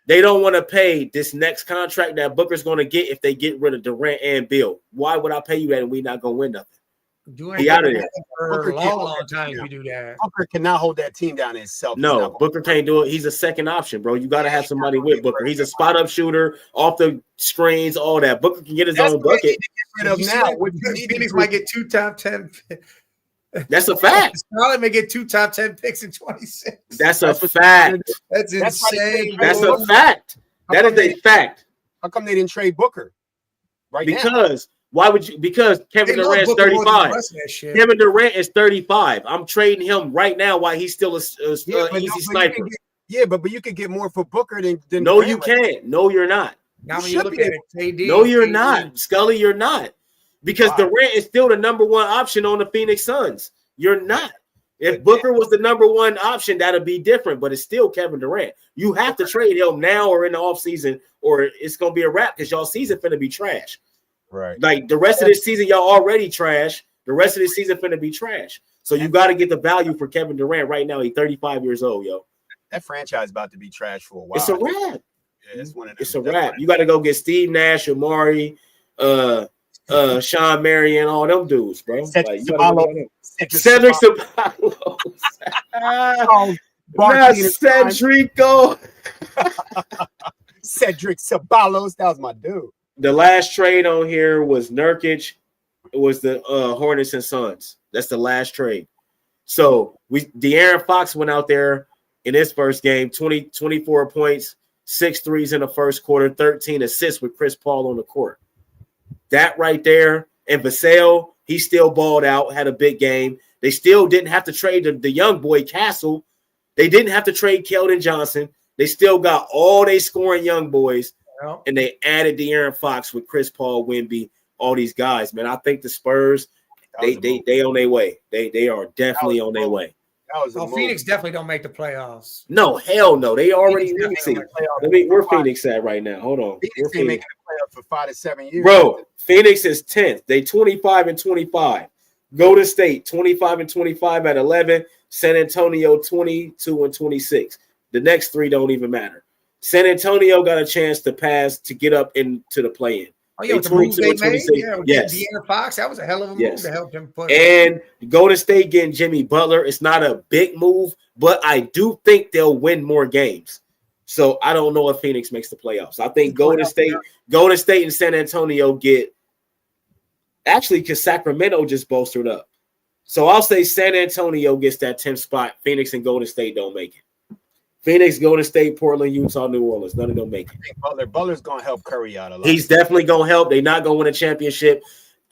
They don't want to pay this next contract that Booker's going to get if they get rid of Durant and Bill. Why would I pay you that and we not going to win nothing? Be out of there. For a long time you do that. Booker cannot hold that team down himself. No, Booker can't do it. He's a second option, bro. You got to have somebody with Booker. He's a spot up shooter, off the screens, all that. Booker can get his own bucket. Phoenix might get 2 top 10. That's a fact. Charlotte may get 2 top 10 picks in 26. That's a fact. That's insane. That's a fact. That is a fact. How come they didn't trade Booker right now? Why would you? Because Kevin Durant is 35. Kevin Durant is 35. I'm trading him right now while he's still a easy sniper. But you could get more for Booker than No, you can't. No, you're not. Now when you look at it, KD. No, you're not. Scully, you're not. Because Durant is still the number one option on the Phoenix Suns. You're not. If Booker was the number one option, that'd be different, but it's still Kevin Durant. You have to trade him now or in the offseason, or it's going to be a wrap because y'all season finna be trash. Right. Like the rest of this season, y'all already trash. The rest of this season finna be trash. So you got to get the value for Kevin Durant right now. He's 35 years old, yo. That franchise about to be trash for a while. It's a wrap. Yeah, it's a wrap. You got to go get Steve Nash, Amari, Sean Marion, all them dudes, bro. Cedric Ceballos. Cedrico. Cedric Ceballos, that was my dude. The last trade on here was Nurkic. It was the Hornets and Suns. That's the last trade. So De'Aaron Fox went out there in his first game, 24 points, 6 threes in the first quarter, 13 assists with Chris Paul on the court. That right there. And Vassell, he still balled out, had a big game. They still didn't have to trade the young boy Castle. They didn't have to trade Keldon Johnson. They still got all they scoring young boys. And they added De'Aaron Fox with Chris Paul, Wemby, all these guys. Man, I think the Spurs, they on their way. They are definitely on their way. Phoenix definitely don't make the playoffs. No, hell no. They already let me see. Where Phoenix at right now? Hold on. Phoenix ain't making the playoffs for 5 to 7 years. Bro, Phoenix is 10th. They 25-25. Golden State 25-25 at 11. San Antonio 22-26. The next three don't even matter. San Antonio got a chance to pass to get up into the play-in. Oh, yeah, the move they made. Yeah, yes. De'Aaron Fox, that was a hell of a move to help him put. And Golden State getting Jimmy Butler. It's not a big move, but I do think they'll win more games. So I don't know if Phoenix makes the playoffs. I think Golden State and San Antonio get actually because Sacramento just bolstered up. So I'll say San Antonio gets that 10th spot. Phoenix and Golden State don't make it. Phoenix, Golden State, Portland, Utah, New Orleans. None of them make it. Butler's going to help Curry out a lot. He's definitely going to help. They're not going to win a championship.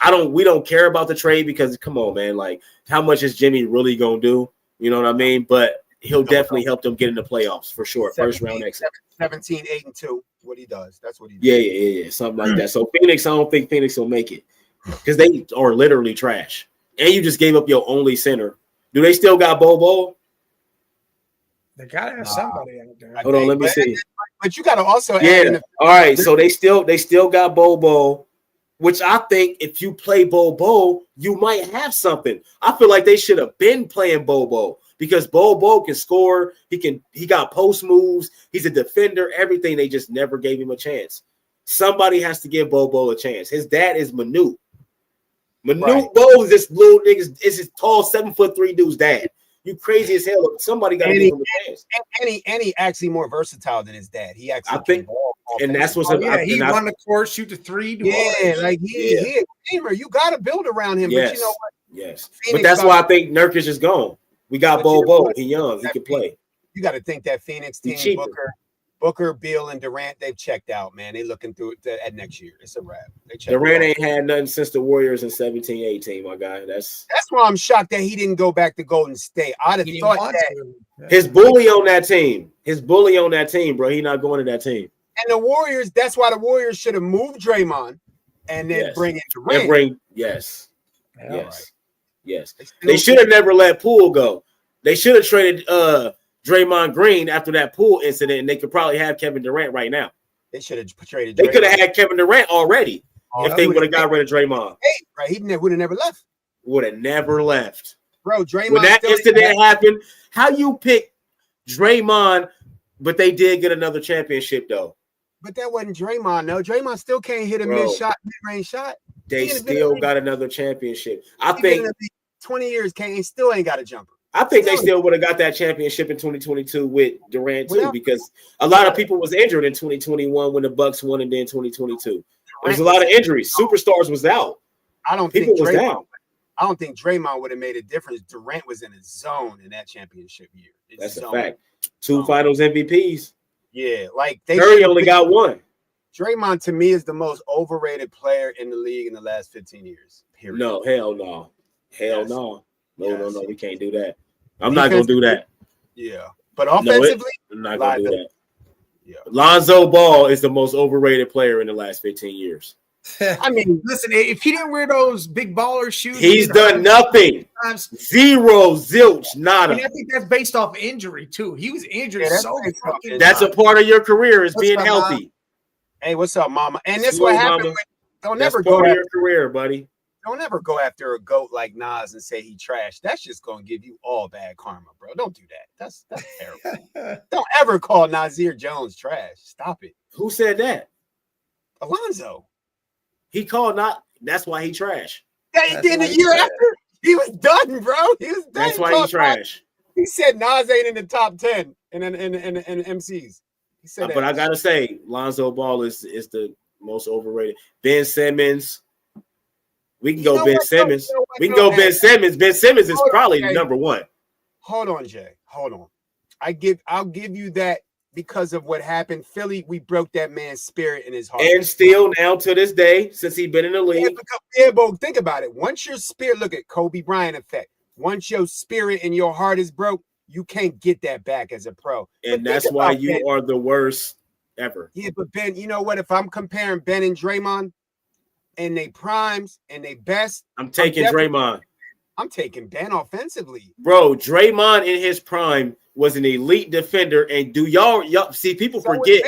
We don't care about the trade because, come on, man. Like, how much is Jimmy really going to do? You know what I mean? But he'll definitely help them get in the playoffs for sure. First round exit. 17, 8-2. What he does. That's what he does. Yeah. Something like that. So Phoenix, I don't think Phoenix will make it because they are literally trash. And you just gave up your only center. Do they still got Bobo? They gotta have somebody out there. Hold on, let me see. But you gotta also add all right. So they still got Bobo, which I think if you play Bobo, you might have something. I feel like they should have been playing Bobo because Bobo can score. He got post moves. He's a defender. Everything. They just never gave him a chance. Somebody has to give Bobo a chance. His dad is Manute. Manute Bo is this little nigga. Is this tall 7'3" dude's dad. You crazy as hell. Somebody got to give him a chance. And he actually more versatile than his dad. He actually, I think, and that's what's he run the court, shoot the three. He a gamer. You got to build around him. Yes. But you know what? Yes, Phoenix, but that's why I think Nurkic is gone. We got Bobo. He young. He can play. You got to think that Phoenix team, Booker, Beal, and Durant, they've checked out, man. They looking through it at next year. It's a wrap. Durant ain't had nothing since the Warriors in 17-18, my guy. That's why I'm shocked that he didn't go back to Golden State. I'd have thought that. His bully on that team, bro. He not going to that team. And the Warriors, that's why the Warriors should have moved Draymond and then bring in Durant. Yes. They should have never let Poole go. They should have traded Draymond Green after that Poole incident, and they could probably have Kevin Durant right now. They should have traded. They could have had Kevin Durant already if they would have got rid of Draymond. Right, he would have never left. Would have never left, bro. Draymond. When that incident happened, how you pick Draymond? But they did get another championship though. But that wasn't Draymond. No, Draymond still can't hit a mid-range shot. They still got another championship. I think 20 years still ain't got a jumper. I think they still would have got that championship in 2022 with Durant too, because a lot of people was injured in 2021 when the Bucks won, and then 2022 there's a lot of injuries. Superstars was out. I don't think Draymond would have made a difference. Durant was in his zone in that championship year. That's a fact. 2 Finals MVPs. Yeah, like Curry only got one. Draymond to me is the most overrated player in the league in the last 15 years. Period. No, hell no. No. No, we can't do that. I'm not gonna do that. Yeah, but offensively, I'm not gonna do that. Yeah, Lonzo Ball is the most overrated player in the last 15 years. I mean, listen, if he didn't wear those big baller shoes, he's done nothing. Zero, zilch, nada. I think that's based off injury too. He was injured That's a part of your career is being healthy. Mom? Hey, what's up, mama? And that's what happened. Don't never go after your career, buddy. Don't ever go after a GOAT like Nas and say he trash. That's just gonna give you all bad karma, bro. Don't do that. That's terrible. Don't ever call Nazir Jones trash. Stop it. Who said that? Alonzo. He called that's why he trash. Then the year after, he was done, bro. He was done. That's why he trash. He said Nas ain't in the top 10 and MCs. He said that. But I gotta say, Lonzo Ball is the most overrated. Ben Simmons. We can go Ben Simmons. We can go Ben Simmons. Ben Simmons is probably number one. Hold on, Jay. Hold on. I'll give you that because of what happened. Philly, we broke that man's spirit in his heart. And still now to this day, since he's been in the league. Yeah, but think about it. Once your spirit, look at Kobe Bryant effect. Once your spirit and your heart is broke, you can't get that back as a pro. And that's why you are the worst ever. Yeah, but Ben, you know what? If I'm comparing Ben and Draymond and they primes and they best, I'm taking Draymond. I'm taking Ben offensively. Bro, Draymond in his prime was an elite defender. And do y'all see people forget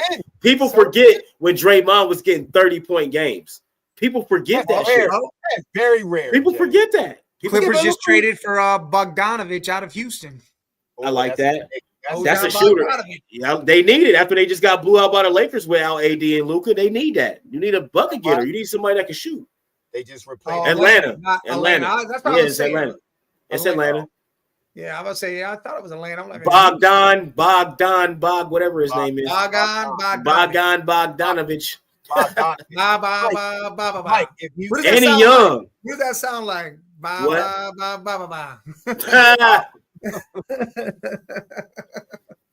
when Draymond was getting 30-point games. People forget that shit. That's very rare. People forget that. Clippers just traded for Bogdanovich out of Houston. I like that. That's a shooter. Yeah, they need it after they just got blew out by the Lakers without AD and Luka. They need that. You need a bucket getter. You need somebody that can shoot. They just replaced Atlanta. That's what I was saying. Atlanta. It's Atlanta. Yeah, I was saying. I thought it was Atlanta. I'm like, Bogdan, whatever his name is. Bogdanovich. Mike, Eddie Young. What does that sound like?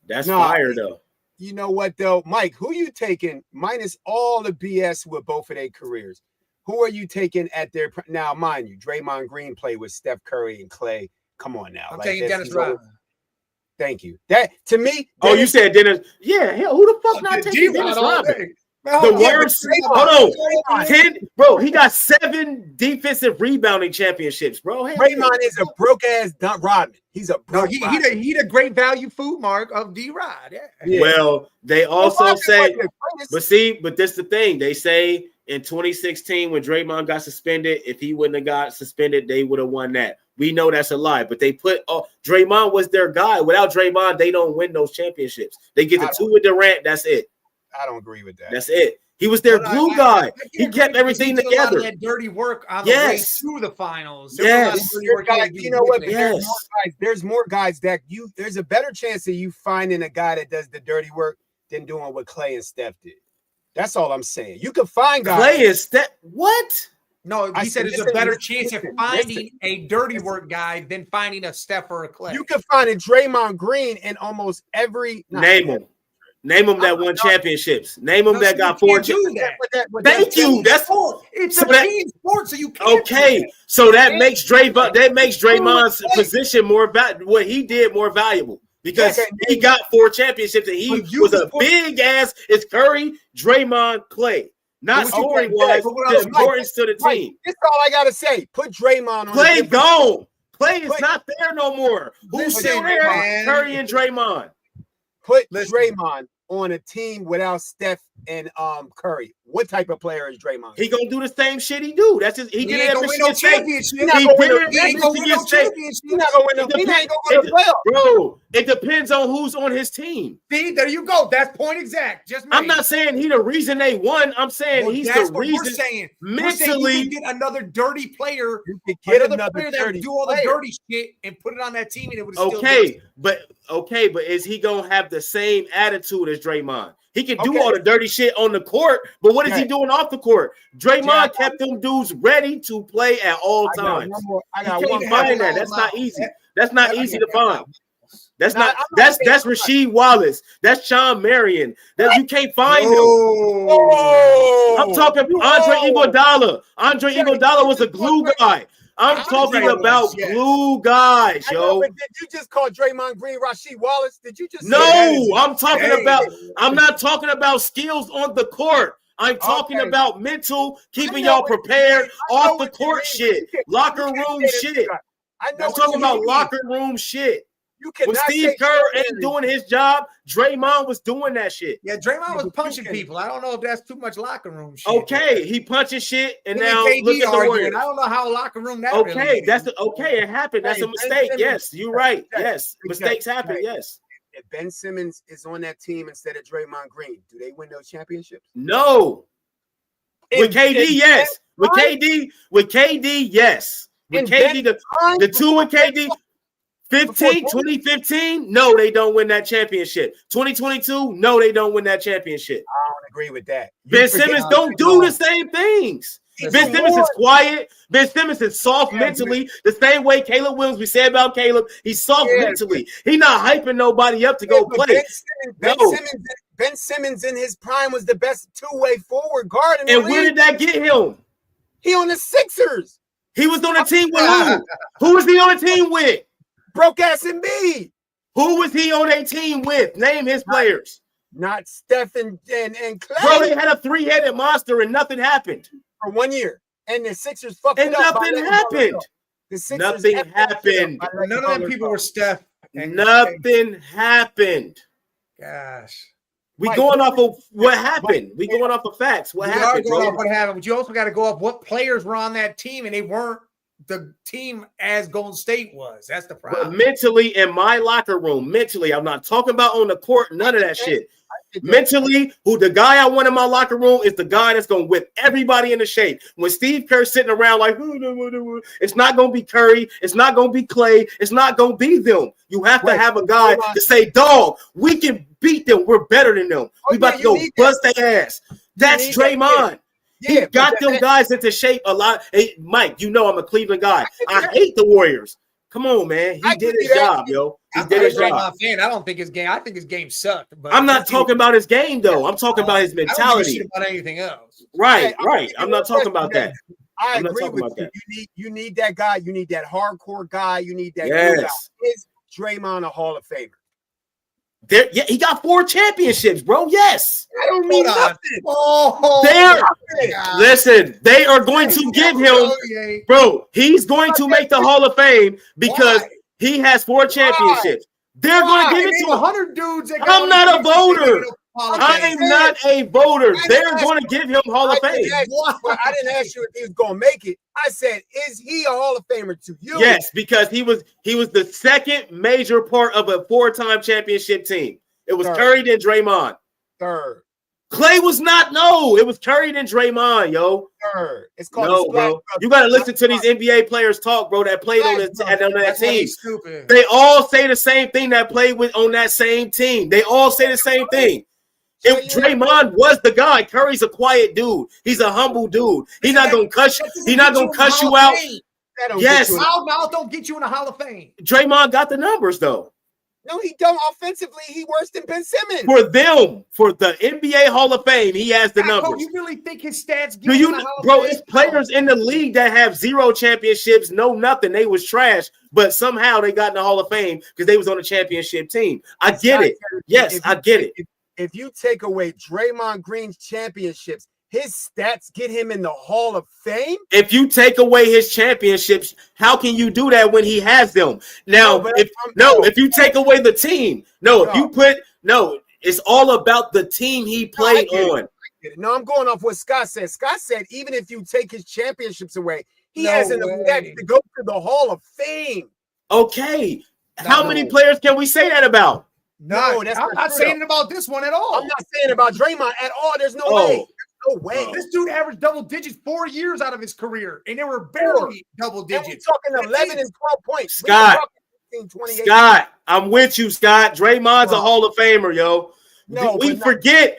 That's fire though. You know what though, Mike? Who you taking minus all the BS with both of their careers? Who are you taking at their now? Mind you, Draymond Green played with Steph Curry and Clay. Come on now, I'm taking Dennis Rodman. Thank you. That to me. Oh, you said Dennis? Yeah. Hell, who the fuck not taking Dennis Rodman? The worst. Hold on, 10, bro. He got 7 defensive rebounding championships, bro. Draymond is a broke ass Rodman. He's a broke. He the great value food mark of D-Rod. Yeah. Well, they also say, but this the thing. They say in 2016 when Draymond got suspended, if he wouldn't have got suspended, they would have won that. We know that's a lie, but they put Draymond was their guy. Without Draymond, they don't win those championships. They get the 2 with Durant. That's it. I don't agree with that. That's it. He was their glue guy. He kept everything together. That dirty work on the way through the finals. Yes. You know what? There's more guys that there's a better chance of you finding a guy that does the dirty work than doing what Clay and Steph did. That's all I'm saying. You can find guys. Clay and Steph. What? No, he said there's a better chance of finding a dirty work guy than finding a Steph or a Clay. You can find a Draymond Green in almost every Name them that won championships. Name them that got 4 championships. Thank you. That's it's a team sport, so you can't. Okay, so that makes Draymond's position more what he did more valuable because he got 4 championships and he was a big ass. It's Curry, Draymond, Clay. Not scoring wise, just importance to the team. That's all I gotta say. Put Draymond on. Clay gone. Clay is not there no more. Who's still there? Curry and Draymond. Put Draymond on a team without Steph and Curry. What type of player is Draymond? He gonna do the same shit he do. That's he did it at Michigan State. He's not gonna win no playoffs. Bro, it depends on who's on his team. See, there you go. That's point exact. I'm not saying he's the reason they won. I'm saying he's the reason. We're saying. Mentally, you can get another dirty player. You could get another player that would do all the dirty shit and put it on that team, and it would okay, but is he gonna have the same attitude as Draymond? He can do all the dirty shit on the court, but what is he doing off the court? Draymond kept them dudes ready to play at all times. You can't find that. That's not easy. That's not easy to find. That's not. That's Rasheed Wallace. That's Sean Marion. That you can't find them. I'm talking Andre Iguodala. Andre Iguodala was a glue guy. I'm talking about glue guys, yo. Did you just call Draymond Green Rasheed Wallace? Did you just? No, I'm talking about. I'm not talking about skills on the court. I'm talking about mental, keeping y'all prepared off the court shit, locker room shit. I'm talking about locker room shit. When Steve Kerr ain't doing his job, Draymond was doing that shit. Yeah, Draymond was punching people. I don't know if that's too much locker room shit. Okay, he punching shit, and now look at the Warriors. I don't know how locker room that. Okay, it happened. That's a mistake. Yes, you're right. Yes, mistakes happen. Yes. If Ben Simmons is on that team instead of Draymond Green, do they win those championships? No. With KD, yes. With KD, yes. With KD, the 2 with KD. 2015, no, they don't win that championship. 2022, no, they don't win that championship. I don't agree with that. Ben Simmons don't do the same things. Ben Simmons is quiet. Ben Simmons is soft mentally. The same way Caleb Williams, we said about Caleb, he's soft mentally. He's not hyping nobody up to go play. Ben Simmons in his prime was the best two-way forward guard in the league. And where did that get him? He on the Sixers. He was on a team with who? Who was he on a team with? Broke ass Embiid. Who was he on a team with? Name his players. Not Steph and Clay. Bro, they had a three-headed monster and nothing happened. For 1 year. And the Sixers fucked it up. And nothing happened. Nothing happened. None of them people were Steph. Nothing happened. Gosh. We going off of what happened. We going off of facts. What happened? Going off what happened, but you also got to go off what players were on that team, and they weren't the team as Golden State was. That's the problem. But mentally, in my locker room, mentally, I'm not talking about on the court, none of that shit. Mentally, who the guy I want in my locker room is the guy that's going to whip everybody into shape. When Steve Kerr's sitting around like, it's not going to be Curry, it's not going to be Clay, it's not going to be them. You have to have a guy to say, dog, we can beat them. We're better than them. We about to go bust their ass. That's Draymond. He got them guys into shape a lot. Hey, Mike, you know I'm a Cleveland guy. I hate the Warriors. Come on, man. He did his job, yo. He did his job. I don't think his game. I think his game sucked. But I'm not talking about his game, though. I'm talking about his mentality. I don't about anything else. Right. I'm not talking about that. I agree with you. You need that guy. You need that hardcore guy. You need that guy. Is Draymond a Hall of Famer? He got 4 championships, bro. Yes. I don't mean nothing. Listen, they are going to give him, bro. He's going to make the Hall of Fame because he has 4 championships. They're going to give it to 100 dudes. I'm not a voter. I'm not a voter. They're going to give him Hall of Fame. I didn't ask you if he was going to make it. I said, is he a Hall of Famer to you? Yes, because he was the second major part of a 4-time championship team. It was Curry and Draymond. Third. Clay was not. No, it was Curry and Draymond, yo. Third. It's called bro. You got to listen to these NBA players talk, bro, that played on that team. They all say the same thing that played on that same team. They all say the same thing. Draymond was the guy. Curry's a quiet dude. He's a humble dude. He's not gonna cuss you. He's not gonna cuss you out. Yes, loud mouth don't get you in the Hall of Fame. Draymond got the numbers though. No, he don't. Offensively, he worse than Ben Simmons. For the NBA Hall of Fame, he has the numbers. You really think his stats? Do you, bro? It's players in the league that have 0 championships, no nothing. They was trash, but somehow they got in the Hall of Fame because they was on a championship team. I get it. Yes, I get it. If you take away Draymond Green's championships, his stats get him in the Hall of Fame? If you take away his championships, how can you do that when he has them? Now, if you take away the team, it's all about the team he played on. No, I'm going off what Scott said. Scott said even if you take his championships away, he has enough stats to go to the Hall of Fame. Okay. How many players can we say that about? I'm not saying it about this one at all. I'm not saying about Draymond at all. There's no way. No way. This dude averaged double digits 4 years out of his career, and they were barely double digits. We're talking 11 and 12 points. Scott, I'm with you, Scott. Draymond's a Hall of Famer, yo. No, we forget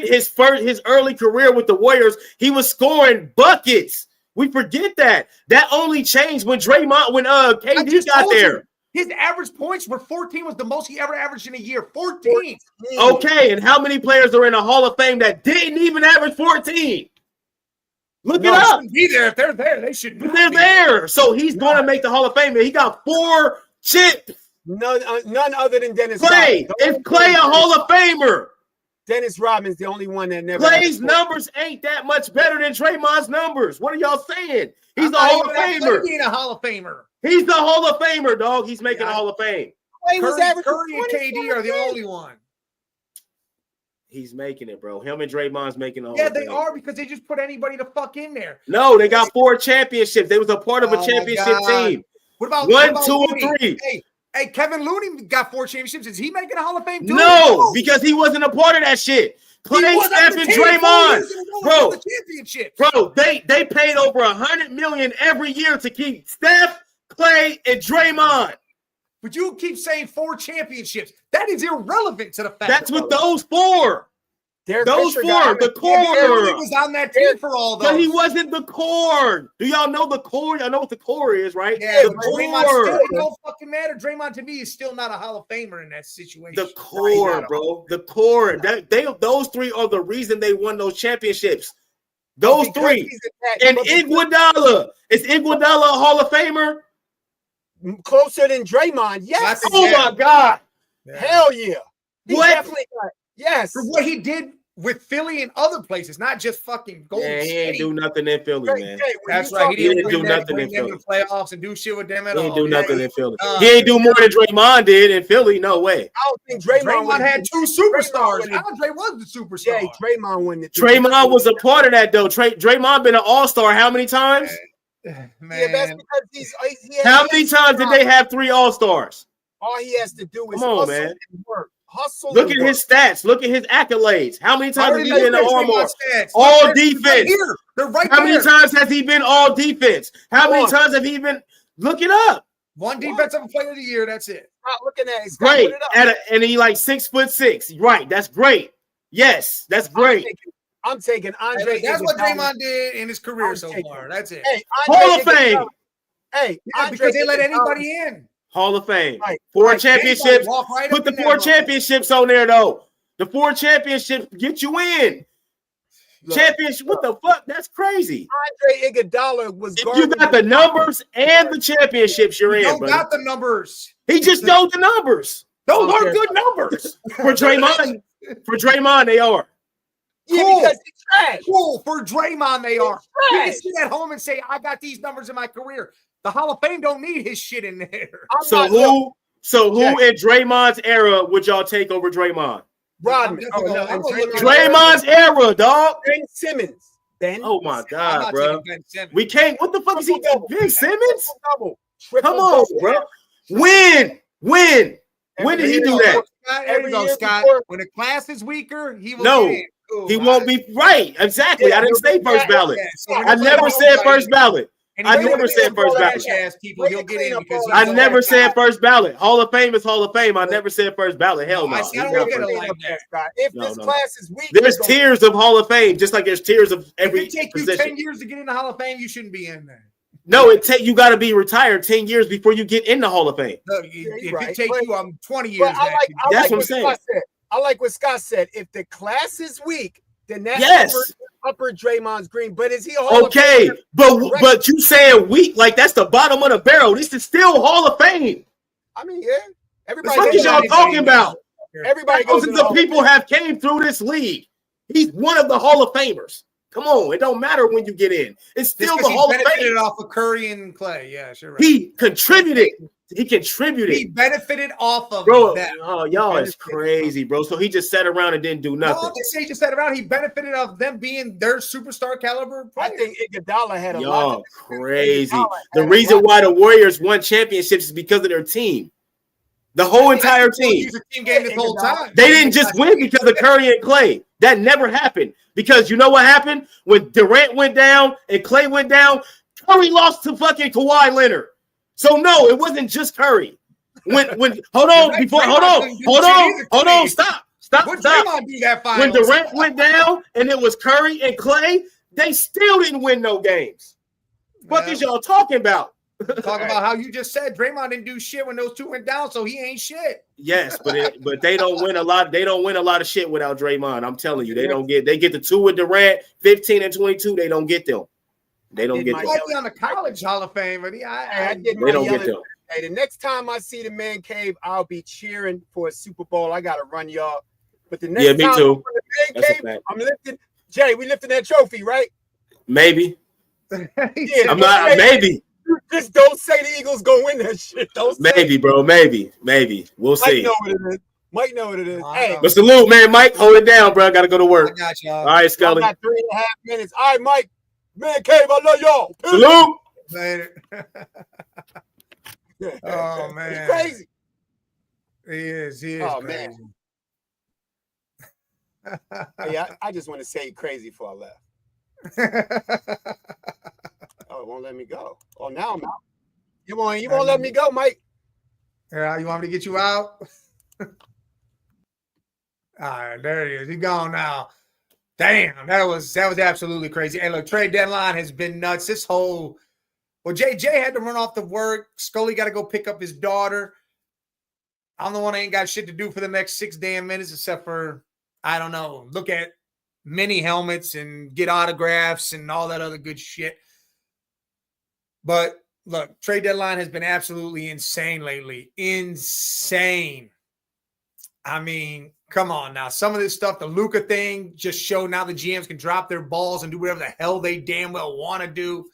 his early career with the Warriors. He was scoring buckets. We forget that. That only changed when KD got there. His average points were 14 was the most he ever averaged in a year. 14. Okay, and how many players are in the Hall of Fame that didn't even average 14? Look it up. Be there if they're there. They should. They're there, so he's going to make the Hall of Fame. He got 4 chips. None other than Dennis. Clay is Clay a Hall of Famer? Dennis Rodman's the only one that never. Clay's numbers ain't that much better than Draymond's numbers. What are y'all saying? He's a Hall of Famer. Being a Hall of Famer. He's the Hall of Famer, dog. He's making a Hall of Fame. Curry and KD are the only one. He's making it, bro. Him and Draymond's making it. Yeah, they are because they just put anybody the fuck in there. No, they got 4 championships. They was a part of a championship team. What about 1, 2, and 3? Hey, Kevin Looney got 4 championships. Is he making a Hall of Fame too? No, because he wasn't a part of that shit. Clay, Steph, and Draymond, bro, they paid over $100 million every year to keep Steph, Clay, and Draymond. But you keep saying 4 championships. That is irrelevant to the fact. That's what those 4. Those 4, the core. He was on that team for all those. But he wasn't the core. Do y'all know the core? Y'all know what the core is, right? Yeah, the core. It don't fucking matter. Draymond to me is still not a Hall of Famer in that situation. The core, bro. The core. Those 3 are the reason they won those championships. Those 3. And Iguodala. Is Iguodala a Hall of Famer? Closer than Draymond. Yes. Oh my God. Yeah. Hell yeah. He what? Definitely got, yes. For what he did with Philly and other places, not just fucking Golden State. He ain't do nothing in Philly, man. That's right. He didn't do nothing in Philly. The playoffs and do shit with them at all. He didn't do nothing in Philly. He ain't do more than Draymond did in Philly. No way. I don't think Draymond had 2 superstars. Andre was the superstar. Yeah, Draymond won the. Draymond was a part of that though. Draymond been an all-star how many times? Man. Yeah, that's because how many times did they have 3 all-stars? All he has to do is hustle and work. Hustle. Look at his stats. Look at his accolades. How many times has he been in All-Star? All defense. They're right How many times has he been all defense? How many times have he been? Look it up. 1 defensive player of the year. That's it. Not looking at it. Great. And he like 6'6". Right. That's great. Yes, that's great. I'm taking Andre. That's what Draymond did in his career so far. That's it. Hey, Hall of Fame. Hey, because they let anybody in. Hall of Fame. Right. 4 championships. Right put the 4 championships on there, though. The 4 championships get you in. Championship. What the fuck? That's crazy. Andre Iguodala was. If you got the numbers and the championships, you're in. Don't got the numbers. He just knows the numbers. Those are good numbers for Draymond. For Draymond, they are. Yeah, cool. Because he's trash. Cool. For Draymond, they are. You can sit at home and say, I got these numbers in my career. The Hall of Fame don't need his shit in there. So who in Draymond's era would y'all take over Draymond? Rodman. Draymond's era, dog. Ben Simmons. Oh my God, bro. We can't. What the fuck is he doing? Ben Simmons? Come on, bro. When did he do that? There you go, Scott. When the class is weaker, he will. No, he won't be right. Exactly. Yeah, I didn't say first ballot. I never said first ballot. I never said first ballot. I never said first ballot. Hall of Fame is Hall of Fame. I never said first ballot. Hell no. If this class is weak, there's tiers of Hall of Fame, just like there's tiers of every. If it takes you 10 years to get in the Hall of Fame, you shouldn't be in there. No, you got to be retired 10 years before you get in the Hall of Fame. No, if it takes you 20 years, that's what I'm saying. I like what Scott said. If the class is weak, then that's upper Draymond's green. But is he a Hall of Fame? But you saying weak like that's the bottom of the barrel. This is still Hall of Fame. I mean, yeah. Everybody. What is y'all talking about? Everybody goes. Thousands of people have came through this league. He's one of the Hall of Famers. Come on, it don't matter when you get in. It's still the Hall of Fame. He benefited off of Curry and Clay. Yeah, sure. Right. He contributed. He benefited off of that. Oh, y'all is crazy, bro. So he just sat around and didn't do nothing. No, I didn't say he just sat around. He benefited off them being their superstar caliber players. I think Iguodala had a lot of crazy. The reason why the Warriors won championships is because of their team. The whole entire team. Team game this whole time. They didn't just win because of Curry and Clay. That never happened. Because you know what happened? When Durant went down and Clay went down, Curry lost to fucking Kawhi Leonard. So no, it wasn't just Curry. When hold on, stop. When Durant went down and it was Curry and Clay, they still didn't win no games. What is y'all talking about? Talk about how you just said Draymond didn't do shit when those two went down, so he ain't shit. Yes, but they don't win a lot. They don't win a lot of shit without Draymond. I'm telling you, they get the 2 with Durant, 15 and 22. They don't get them. They don't get them. Might be on the college Hall of Fame, but they don't get them. Hey, the next time I see the Man Cave, I'll be cheering for a Super Bowl. I gotta run, y'all. But the next time too. I'm the Man Cave, I'm lifting. Jay, we lifting that trophy, right? Maybe. I'm not. Maybe. Just don't say the Eagles go win that shit. Maybe, bro. Maybe. We'll see. Mike know what it is. Hey, but salute, man. Mike, hold it down, bro. I gotta go to work. I got y'all. All right, Scully. I got 3.5 minutes. All right, Mike. Man Cave, I love y'all. Salute. Later. Oh man, he's crazy. He is crazy. Man. Yeah, I just want to say crazy before I left. Oh, it won't let me go. Oh, now I'm out. You won't let me go, Mike. Yeah, you want me to get you out? All right, there he is. He's gone now. Damn, that was absolutely crazy. And look, trade deadline has been nuts. This whole JJ had to run off to work. Scully got to go pick up his daughter. I'm the one that ain't got shit to do for the next 6 damn minutes, except for, I don't know, look at mini helmets and get autographs and all that other good shit. But look, trade deadline has been absolutely insane lately. Insane. I mean, come on now. Some of this stuff, the Luka thing, just showed now the GMs can drop their balls and do whatever the hell they damn well want to do.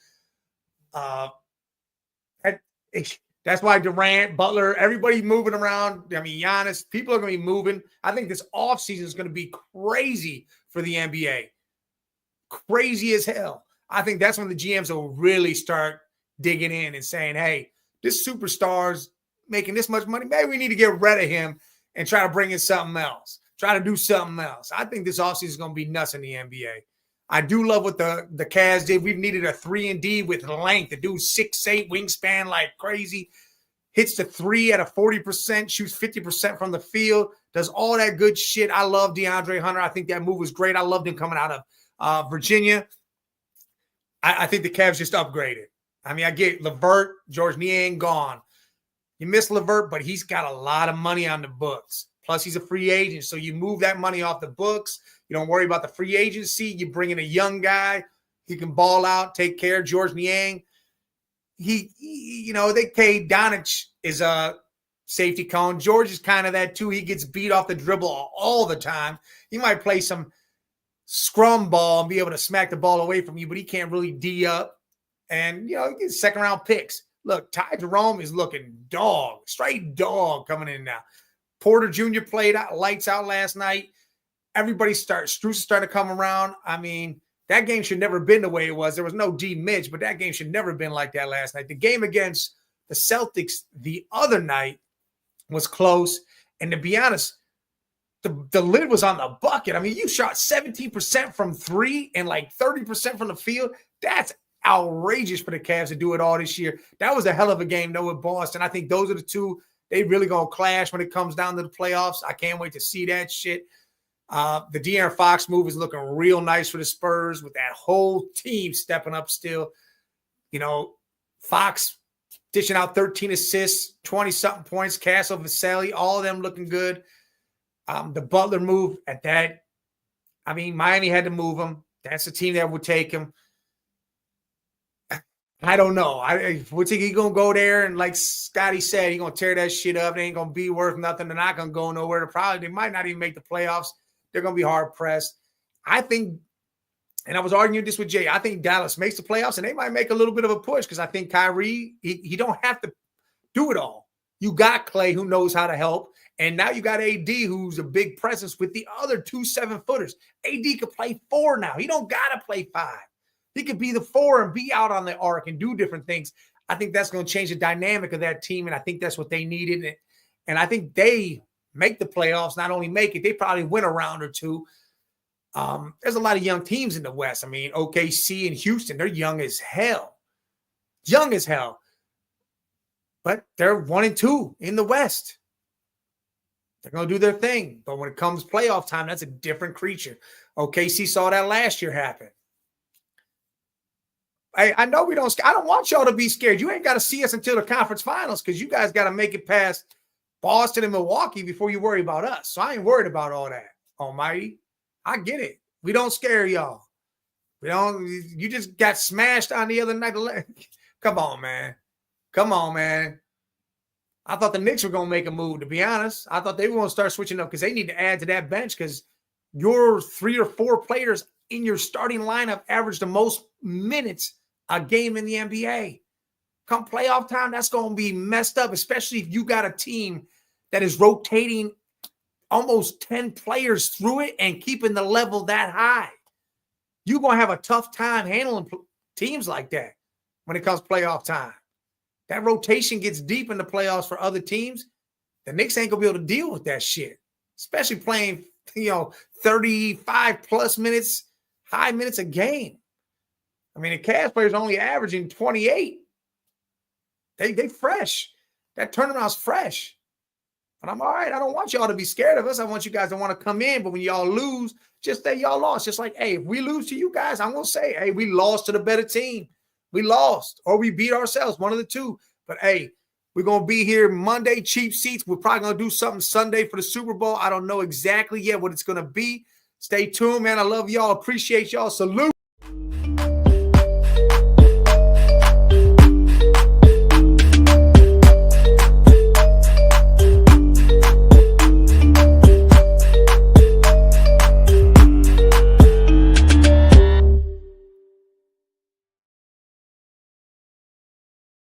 That's why Durant, Butler, everybody moving around. I mean, Giannis, people are going to be moving. I think this offseason is going to be crazy for the NBA. Crazy as hell. I think that's when the GMs will really start digging in and saying, hey, this superstar's making this much money. Maybe we need to get rid of him and try to bring in something else. Try to do something else. I think this offseason is going to be nuts in the NBA. I do love what the Cavs did. We've needed a 3-and-D with length. The dude 6'8", wingspan like crazy. Hits the three at a 40%, shoots 50% from the field, does all that good shit. I love DeAndre Hunter. I think that move was great. I loved him coming out of Virginia. I think the Cavs just upgraded. I mean, I get LeVert, George Niang gone. You miss LeVert, but he's got a lot of money on the books. Plus, he's a free agent, so you move that money off the books. You don't worry about the free agency. You bring in a young guy. He can ball out, take care. George Niang. They paid Doncic is a safety cone. George is kind of that too. He gets beat off the dribble all the time. He might play some scrum ball and be able to smack the ball away from you, but he can't really D up. And, he gets second-round picks. Look, Ty Jerome is looking dog, straight dog coming in now. Porter Jr. played lights out last night. Strus is starting to come around. I mean, that game should never have been the way it was. There was no D Mitch, but that game should never have been like that last night. The game against the Celtics the other night was close. And to be honest, the lid was on the bucket. I mean, you shot 17% from three and like 30% from the field. That's outrageous for the Cavs to do it all this year. That was a hell of a game, though, with Boston. I think those are the two. They really going to clash when it comes down to the playoffs. I can't wait to see that shit. The De'Aaron Fox move is looking real nice for the Spurs with that whole team stepping up still. Fox dishing out 13 assists, 20-something points, Castle, Vasselli, all of them looking good. The Butler move at that, I mean, Miami had to move him. That's the team that would take him. I don't know. What's he going to go there? And like Scotty said, he's going to tear that shit up. They ain't going to be worth nothing. They're not going to go nowhere. They might not even make the playoffs. They're going to be hard-pressed. I think, and I was arguing this with Jay, I think Dallas makes the playoffs, and they might make a little bit of a push because I think Kyrie, he don't have to do it all. You got Clay who knows how to help, and now you got AD who's a big presence with the other 2 7-footers. AD could play 4 now. He don't got to play 5. He could be the 4 and be out on the arc and do different things. I think that's going to change the dynamic of that team, and I think that's what they needed. And I think they make the playoffs, not only make it, they probably win a round or two. There's a lot of young teams in the West. I mean, OKC and Houston, they're young as hell. Young as hell. But they're 1-2 in the West. They're going to do their thing. But when it comes playoff time, that's a different creature. OKC saw that last year happen. I know we don't – I don't want y'all to be scared. You ain't got to see us until the conference finals because you guys got to make it past Boston and Milwaukee before you worry about us. So I ain't worried about all that, Almighty. I get it. We don't scare y'all. You just got smashed on the other night. Come on, man. Come on, man. I thought the Knicks were going to make a move, to be honest. I thought they were going to start switching up because they need to add to that bench because your 3 or 4 players in your starting lineup average the most minutes a game in the NBA. Come playoff time, that's going to be messed up, especially if you got a team that is rotating almost 10 players through it and keeping the level that high. You're going to have a tough time handling teams like that when it comes playoff time. That rotation gets deep in the playoffs for other teams. The Knicks ain't going to be able to deal with that shit, especially playing, 35-plus minutes, high minutes a game. I mean, the Cavs players only averaging 28. They fresh. That turnaround's fresh. But I'm all right. I don't want y'all to be scared of us. I want you guys to want to come in. But when y'all lose, just say y'all lost. Just like, hey, if we lose to you guys, I'm going to say, hey, we lost to the better team. We lost or we beat ourselves, one of the two. But, hey, we're going to be here Monday, cheap seats. We're probably going to do something Sunday for the Super Bowl. I don't know exactly yet what it's going to be. Stay tuned, man. I love y'all. Appreciate y'all. Salute.